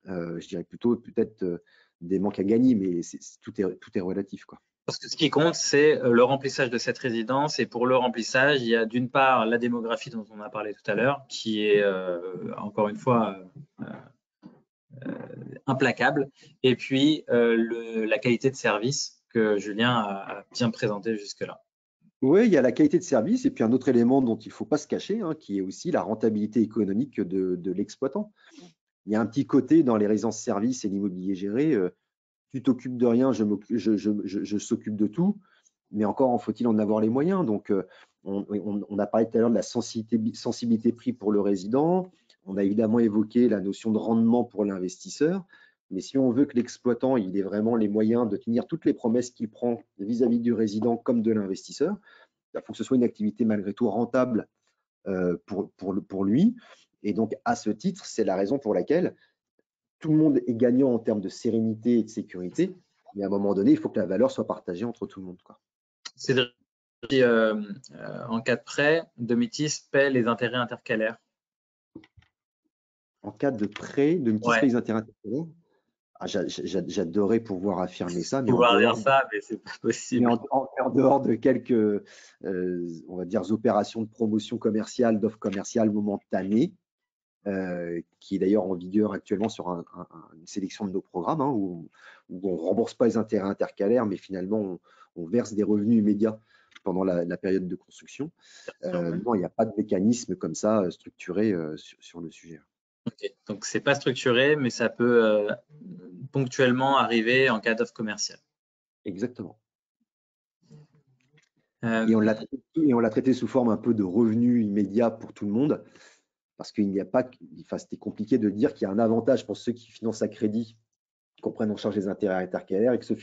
Je dirais plutôt peut-être des manques à gagner, mais tout est relatif, quoi. Parce que ce qui compte, c'est le remplissage de cette résidence. Et pour le remplissage, il y a d'une part la démographie dont on a parlé tout à l'heure, qui est encore une fois implacable. Et puis la qualité de service que Julien a bien présenté jusque-là. Oui, il y a la qualité de service et puis un autre élément dont il ne faut pas se cacher, qui est aussi la rentabilité économique de l'exploitant. Il y a un petit côté dans les résidences-services et l'immobilier géré, tu t'occupes de rien, je s'occupe de tout, mais encore en faut-il en avoir les moyens. Donc, on a parlé tout à l'heure de la sensibilité prix pour le résident, on a évidemment évoqué la notion de rendement pour l'investisseur, mais si on veut que l'exploitant il ait vraiment les moyens de tenir toutes les promesses qu'il prend vis-à-vis du résident comme de l'investisseur, il faut que ce soit une activité malgré tout rentable pour lui. Et donc, à ce titre, c'est la raison pour laquelle tout le monde est gagnant en termes de sérénité et de sécurité, mais à un moment donné, il faut que la valeur soit partagée entre tout le monde, quoi. Cédric, en cas de prêt, Domitis paie les intérêts intercalaires. En cas de prêt, Domitis paie les intérêts intercalaires. J'adorais pouvoir affirmer ça, mais c'est pas possible. Mais en dehors de quelques, on va dire, opérations de promotion commerciale, d'offres commerciales momentanées, qui est d'ailleurs en vigueur actuellement sur une sélection de nos programmes, où on ne rembourse pas les intérêts intercalaires, mais finalement, on verse des revenus immédiats pendant la période de construction. Non, il n'y a pas de mécanisme comme ça structuré sur le sujet. Okay. Donc, ce n'est pas structuré, mais ça peut ponctuellement arriver en cas d'offre commerciale. Exactement. Et on l'a traité sous forme un peu de revenu immédiat pour tout le monde, parce qu'il n'y a pas, c'était compliqué de dire qu'il y a un avantage pour ceux qui financent à crédit, qu'on prenne en charge les intérêts intercalaires, et que ceux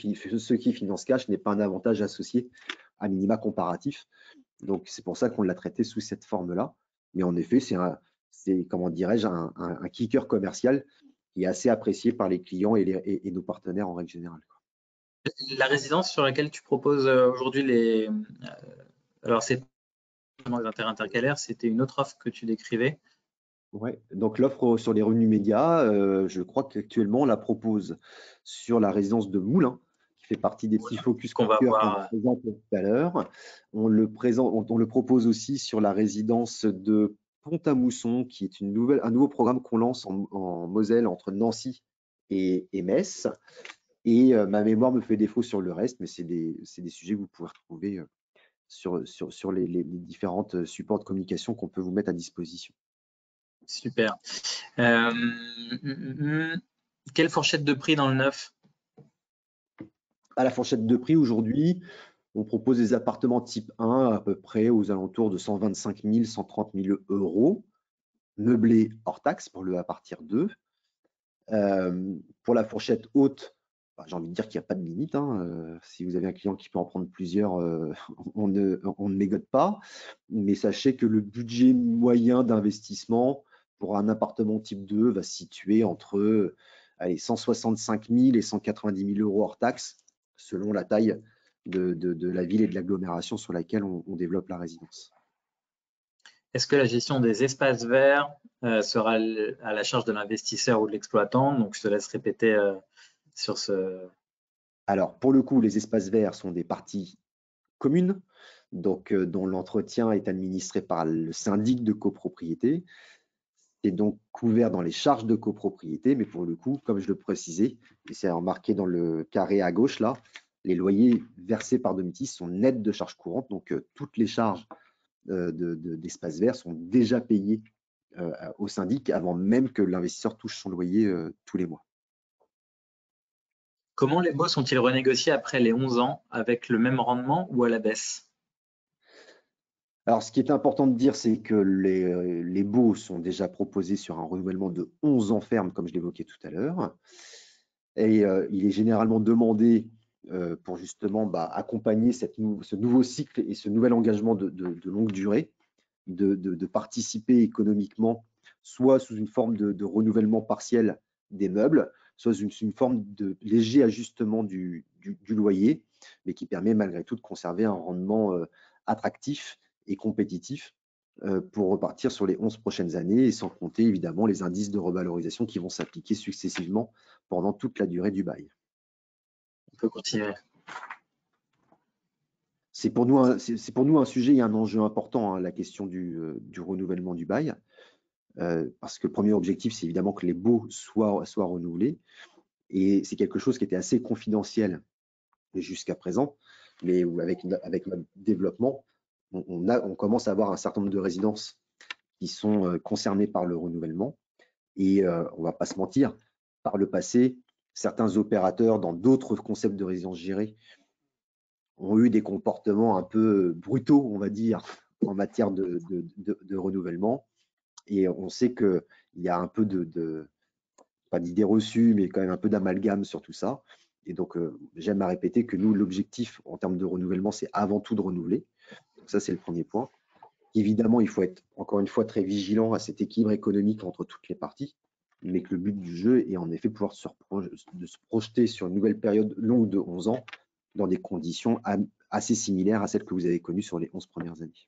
qui financent cash n'aient pas un avantage associé à minima comparatif. Donc, c'est pour ça qu'on l'a traité sous cette forme-là. Mais en effet, c'est comment dirais-je, un kicker commercial qui est assez apprécié par les clients et nos partenaires en règle générale. La résidence sur laquelle tu proposes aujourd'hui alors c'est les intérêts intercalaires, c'était une autre offre que tu décrivais. Ouais, donc l'offre sur les revenus médias, je crois qu'actuellement on la propose sur la résidence de Moulins, qui fait partie des petits focus Qu'on coup de va cœur qu'on voir. présentait tout à l'heure. On le propose aussi sur la résidence de Pont-à-Mousson, qui est un nouveau programme qu'on lance en Moselle entre Nancy et Metz. Et ma mémoire me fait défaut sur le reste, mais c'est des sujets que vous pouvez retrouver sur les différentes supports de communication qu'on peut vous mettre à disposition. Super. Quelle fourchette de prix dans le neuf? À la fourchette de prix aujourd'hui, on propose des appartements type 1 à peu près aux alentours de 125 000, 130 000 euros, meublés hors taxe pour le à partir 2. Pour la fourchette haute, j'ai envie de dire qu'il n'y a pas de limite, hein. Si vous avez un client qui peut en prendre plusieurs, on ne négocie pas. Mais sachez que le budget moyen d'investissement pour un appartement type 2 va se situer entre 165 000 et 190 000 euros hors taxe, selon la taille de la ville et de l'agglomération sur laquelle on développe la résidence. Est-ce que la gestion des espaces verts sera à la charge de l'investisseur ou de l'exploitant? Donc, je te laisse répéter sur ce. Alors, pour le coup, les espaces verts sont des parties communes, donc dont l'entretien est administré par le syndic de copropriété. C'est donc couvert dans les charges de copropriété, mais pour le coup, comme je le précisais, et c'est remarqué dans le carré à gauche là, les loyers versés par Domitis sont nets de charges courantes, donc toutes les charges d'espaces verts sont déjà payées au syndic avant même que l'investisseur touche son loyer tous les mois. Comment les baux sont-ils renégociés après les 11 ans avec le même rendement ou à la baisse? Alors, ce qui est important de dire, c'est que les baux sont déjà proposés sur un renouvellement de 11 ans ferme, comme je l'évoquais tout à l'heure. Et il est généralement demandé pour justement accompagner ce nouveau cycle et ce nouvel engagement de longue durée, de participer économiquement, soit sous une forme de renouvellement partiel des meubles, soit sous une forme de léger ajustement du loyer, mais qui permet malgré tout de conserver un rendement attractif et compétitif pour repartir sur les 11 prochaines années, et sans compter évidemment les indices de revalorisation qui vont s'appliquer successivement pendant toute la durée du bail. On peut continuer. C'est pour nous un sujet et un enjeu important, la question du renouvellement du bail, parce que le premier objectif, c'est évidemment que les baux soient renouvelés, et c'est quelque chose qui était assez confidentiel jusqu'à présent, mais avec notre développement, on commence à avoir un certain nombre de résidences qui sont concernées par le renouvellement, et on ne va pas se mentir, par le passé, certains opérateurs dans d'autres concepts de résidence gérée ont eu des comportements un peu brutaux, on va dire, en matière de renouvellement. Et on sait qu'il y a un peu pas d'idées reçues, mais quand même un peu d'amalgame sur tout ça. Et donc, j'aime à répéter que nous, l'objectif en termes de renouvellement, c'est avant tout de renouveler. Donc ça, c'est le premier point. Évidemment, il faut être, encore une fois, très vigilant à cet équilibre économique entre toutes les parties, mais que le but du jeu est en effet pouvoir de se projeter sur une nouvelle période longue de 11 ans dans des conditions assez similaires à celles que vous avez connues sur les 11 premières années.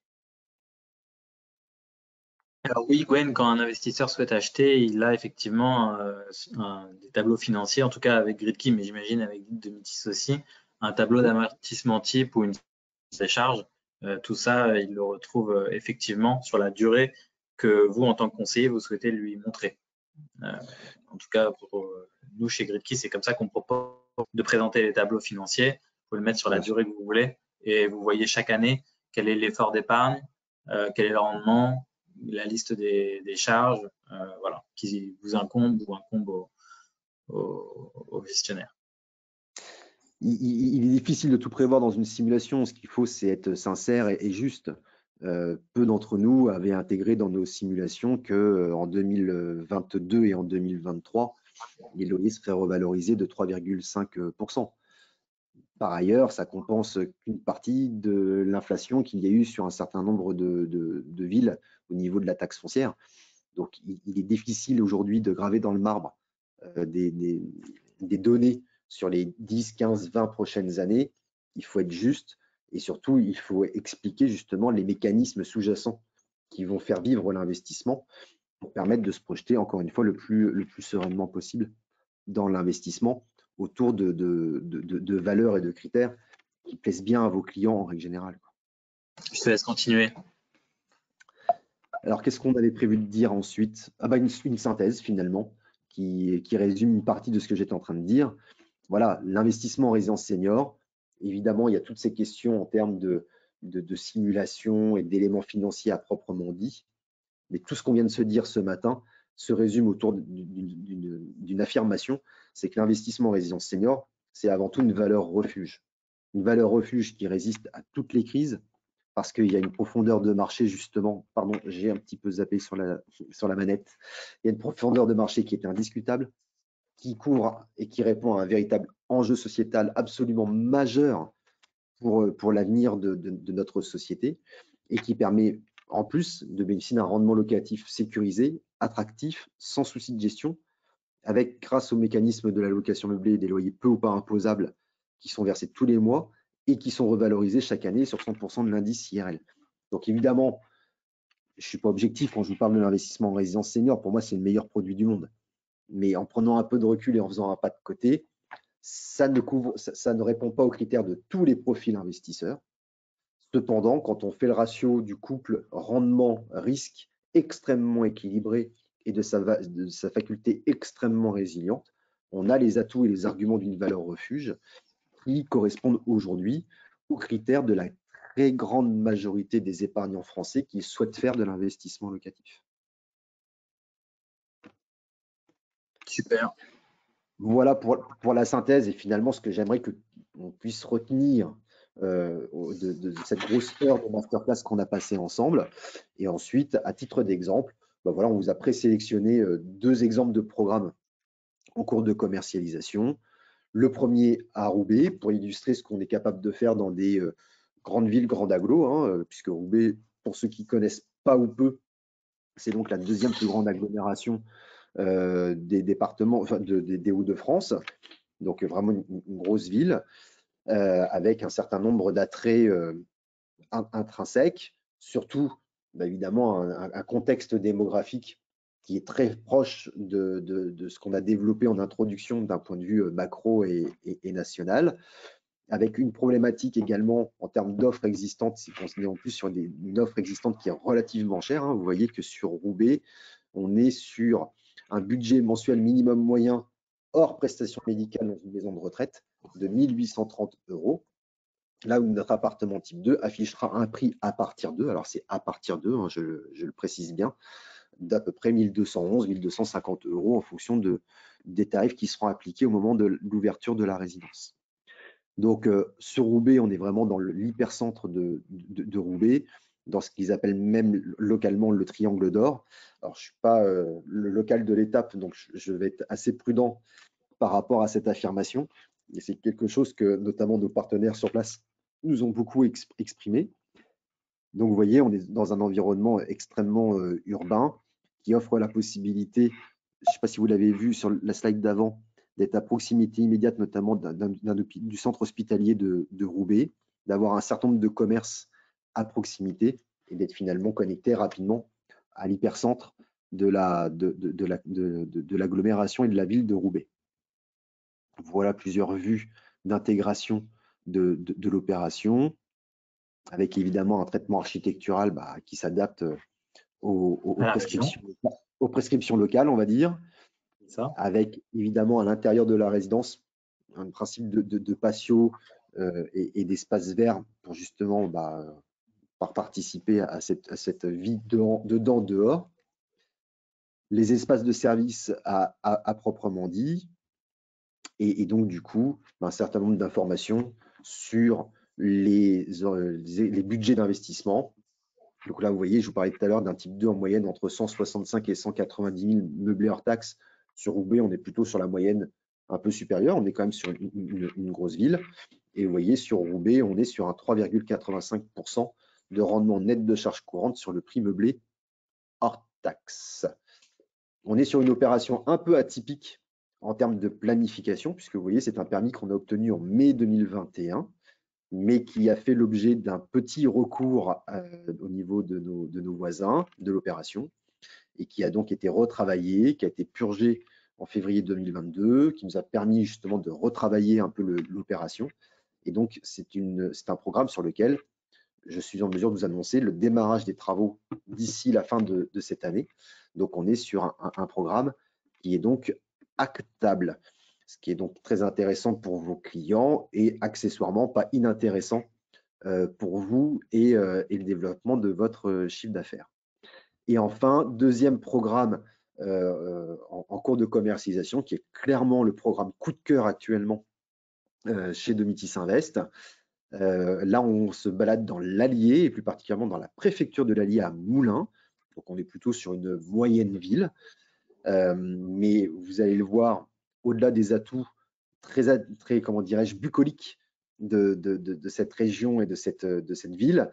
Alors oui, Gwen, quand un investisseur souhaite acheter, il a effectivement des tableaux financiers, en tout cas avec Gridkey, mais j'imagine avec Domitis aussi, un tableau d'amortissement type ou une des charges. Tout ça, il le retrouve effectivement sur la durée que vous, en tant que conseiller, vous souhaitez lui montrer. En tout cas, pour nous, chez Gridkey, c'est comme ça qu'on propose de présenter les tableaux financiers. Vous pouvez le mettre sur la durée que vous voulez et vous voyez chaque année quel est l'effort d'épargne, quel est le rendement, la liste des charges, voilà, qui vous incombe ou incombe au gestionnaire. Il est difficile de tout prévoir dans une simulation. Ce qu'il faut, c'est être sincère et juste. Peu d'entre nous avaient intégré dans nos simulations qu'en 2022 et en 2023, les loyers seraient revalorisés de 3,5%. Par ailleurs, ça compense qu'une partie de l'inflation qu'il y a eu sur un certain nombre de villes au niveau de la taxe foncière. Donc, il est difficile aujourd'hui de graver dans le marbre des données sur les 10, 15, 20 prochaines années. Il faut être juste et surtout, il faut expliquer justement les mécanismes sous-jacents qui vont faire vivre l'investissement. pour permettre de se projeter, encore une fois, le plus sereinement possible dans l'investissement autour de valeurs et de critères qui plaisent bien à vos clients en règle générale. Je te laisse continuer. Alors, qu'est-ce qu'on avait prévu de dire ensuite? Une synthèse, finalement, qui résume une partie de ce que j'étais en train de dire. Voilà, l'investissement en résidence senior. Évidemment, il y a toutes ces questions en termes de simulation et d'éléments financiers à proprement dit. Mais tout ce qu'on vient de se dire ce matin se résume autour d'une affirmation, c'est que l'investissement en résidence senior, c'est avant tout une valeur refuge. Une valeur refuge qui résiste à toutes les crises, parce qu'il y a une profondeur de marché, justement, pardon, j'ai un petit peu zappé sur la manette, il y a une profondeur de marché qui est indiscutable, qui couvre et qui répond à un véritable enjeu sociétal absolument majeur pour l'avenir de notre société et qui permet en plus de bénéficier d'un rendement locatif sécurisé, attractif, sans souci de gestion, avec, grâce au mécanisme de la location meublée, des loyers peu ou pas imposables qui sont versés tous les mois et qui sont revalorisés chaque année sur 100% de l'indice IRL. Donc évidemment, je ne suis pas objectif quand je vous parle de l'investissement en résidence senior. Pour moi, c'est le meilleur produit du monde. Mais en prenant un peu de recul et en faisant un pas de côté, ça ne répond pas aux critères de tous les profils investisseurs. Cependant, quand on fait le ratio du couple rendement-risque extrêmement équilibré et de sa faculté extrêmement résiliente, on a les atouts et les arguments d'une valeur refuge qui correspondent aujourd'hui aux critères de la très grande majorité des épargnants français qui souhaitent faire de l'investissement locatif. Super. Voilà pour la synthèse et finalement ce que j'aimerais qu'on puisse retenir de cette grosse heure de masterclass qu'on a passé ensemble. Et ensuite, à titre d'exemple, voilà, on vous a présélectionné 2 exemples de programmes en cours de commercialisation. Le premier à Roubaix, pour illustrer ce qu'on est capable de faire dans des grandes villes, grandes agglos, puisque Roubaix, pour ceux qui ne connaissent pas ou peu, c'est donc la 2e plus grande agglomération des départements, enfin des Hauts-de-France. Donc vraiment une grosse ville. Avec un certain nombre d'attraits intrinsèques, surtout évidemment un contexte démographique qui est très proche de ce qu'on a développé en introduction d'un point de vue macro et national, avec une problématique également en termes d'offres existantes, c'est qu'on est en plus sur une offre existante qui est relativement chère. Vous voyez que sur Roubaix, on est sur un budget mensuel minimum moyen hors prestations médicales dans une maison de retraite de 1 830 €. Là où notre appartement type 2 affichera un prix à partir de, alors c'est à partir de, je le précise bien, d'à peu près 1 211, 1 250 € en fonction des tarifs qui seront appliqués au moment de l'ouverture de la résidence. Donc sur Roubaix, on est vraiment dans l'hypercentre de Roubaix, dans ce qu'ils appellent même localement le triangle d'or. Alors je ne suis pas le local de l'étape, donc je vais être assez prudent par rapport à cette affirmation. Et c'est quelque chose que notamment nos partenaires sur place nous ont beaucoup exprimé. Donc vous voyez, on est dans un environnement extrêmement urbain qui offre la possibilité, je ne sais pas si vous l'avez vu sur la slide d'avant, d'être à proximité immédiate notamment du centre hospitalier de Roubaix, d'avoir un certain nombre de commerces à proximité et d'être finalement connecté rapidement à l'hypercentre de l'agglomération et de la ville de Roubaix. Voilà plusieurs vues d'intégration de l'opération, avec évidemment un traitement architectural qui s'adapte aux prescriptions locales, on va dire, ça. Avec évidemment à l'intérieur de la résidence un principe de patio et d'espace vert pour justement participer à cette vie dedans, dehors. Les espaces de service à proprement dit, et donc du coup un certain nombre d'informations sur les budgets d'investissement. Donc là, vous voyez, je vous parlais tout à l'heure d'un type 2 en moyenne entre 165 et 190 000 meublés hors taxes. Sur Roubaix, on est plutôt sur la moyenne un peu supérieure. On est quand même sur une grosse ville. Et vous voyez, sur Roubaix, on est sur un 3,85% de rendement net de charges courantes sur le prix meublé hors taxes. On est sur une opération un peu atypique en termes de planification, puisque vous voyez, c'est un permis qu'on a obtenu en mai 2021, mais qui a fait l'objet d'un petit recours au niveau de nos voisins de l'opération. et qui a donc été retravaillé, qui a été purgé en février 2022, qui nous a permis justement de retravailler un peu l'opération. Et donc, c'est un programme sur lequel je suis en mesure de vous annoncer le démarrage des travaux d'ici la fin de cette année. Donc, on est sur un programme qui est donc actable, ce qui est donc très intéressant pour vos clients et accessoirement pas inintéressant pour vous et le développement de votre chiffre d'affaires. Et enfin, deuxième programme en cours de commercialisation, qui est clairement le programme coup de cœur actuellement chez Domitis Invest. Là, on se balade dans l'Allier et plus particulièrement dans la préfecture de l'Allier à Moulins. Donc, on est plutôt sur une moyenne ville. Mais vous allez le voir, au-delà des atouts très comment dirais-je, bucoliques de cette région et de cette ville,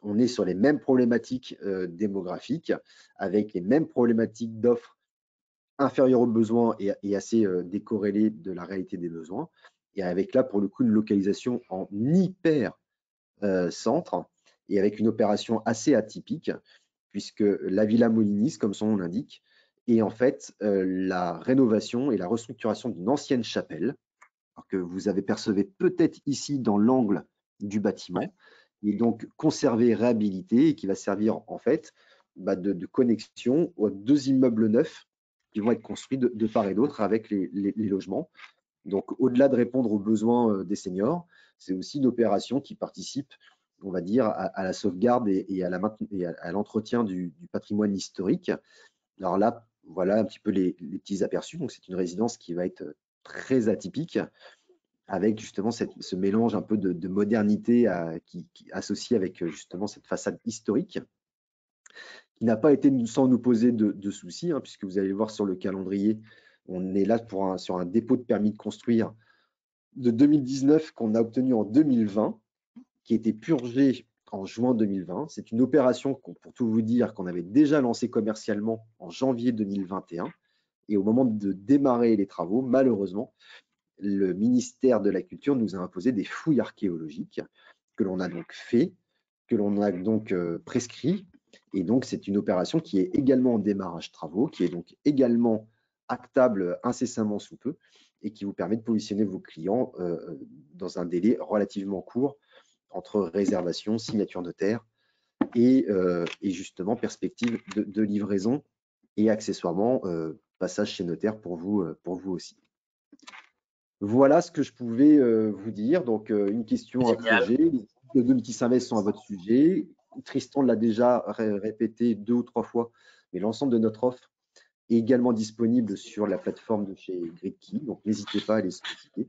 on est sur les mêmes problématiques démographiques, avec les mêmes problématiques d'offres inférieures aux besoins et assez décorrélées de la réalité des besoins, et avec là, pour le coup, une localisation en hyper centre, et avec une opération assez atypique, puisque la Villa Molinis, comme son nom l'indique, est en fait la rénovation et la restructuration d'une ancienne chapelle, que vous avez percevé peut-être ici dans l'angle du bâtiment, qui est donc conservé, réhabilité et qui va servir en fait de connexion aux deux immeubles neufs qui vont être construits de part et d'autre avec les logements. Donc, au-delà de répondre aux besoins des seniors, c'est aussi une opération qui participe, on va dire, à la sauvegarde et à l'entretien du patrimoine historique. Alors là, voilà un petit peu les petits aperçus. Donc, c'est une résidence qui va être très atypique, avec justement ce mélange un peu de modernité qui associé avec justement cette façade historique, qui n'a pas été sans nous poser de soucis, hein, puisque vous allez le voir sur le calendrier, on est là sur un dépôt de permis de construire de 2019 qu'on a obtenu en 2020, qui a été purgé en juin 2020. C'est une opération, pour tout vous dire, qu'on avait déjà lancée commercialement en janvier 2021. Et au moment de démarrer les travaux, malheureusement, le ministère de la Culture nous a imposé des fouilles archéologiques que l'on a donc fait, que l'on a donc prescrit. Et donc, c'est une opération qui est également en démarrage travaux, qui est donc également actable incessamment sous peu et qui vous permet de positionner vos clients dans un délai relativement court entre réservation, signature notaire et justement perspective de livraison et accessoirement passage chez notaire pour vous aussi. Voilà ce que je pouvais vous dire. Donc, une question à projet. Les Domitis Invest sont à votre sujet. Tristan l'a déjà répété 2 ou 3 fois, mais l'ensemble de notre offre est également disponible sur la plateforme de chez Gridkey. Donc, n'hésitez pas à les solliciter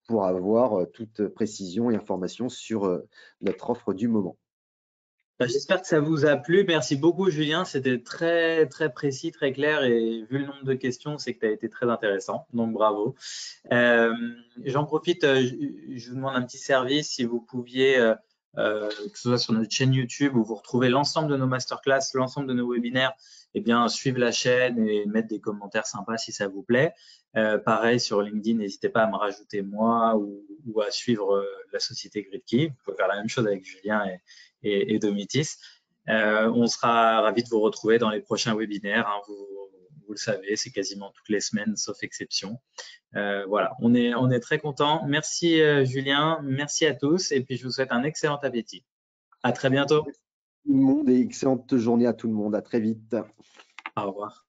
pour avoir toute précision et information sur notre offre du moment. J'espère que ça vous a plu. Merci beaucoup, Julien. C'était très, très précis, très clair. Et vu le nombre de questions, c'est que tu as été très intéressant. Donc, bravo. J'en profite, je vous demande un petit service. Si vous pouviez, que ce soit sur notre chaîne YouTube où vous retrouvez l'ensemble de nos masterclass, l'ensemble de nos webinaires, eh bien, suivre la chaîne et mettre des commentaires sympas si ça vous plaît. Pareil, sur LinkedIn, n'hésitez pas à me rajouter moi ou à suivre la société Gridkey. Vous pouvez faire la même chose avec Julien et Domitis. On sera ravis de vous retrouver dans les prochains webinaires. Hein. Vous le savez, c'est quasiment toutes les semaines, sauf exception. Voilà, on est très contents. Merci Julien, merci à tous et puis je vous souhaite un excellent appétit. À très bientôt. Tout le monde et excellente journée à tout le monde. À très vite. Au revoir.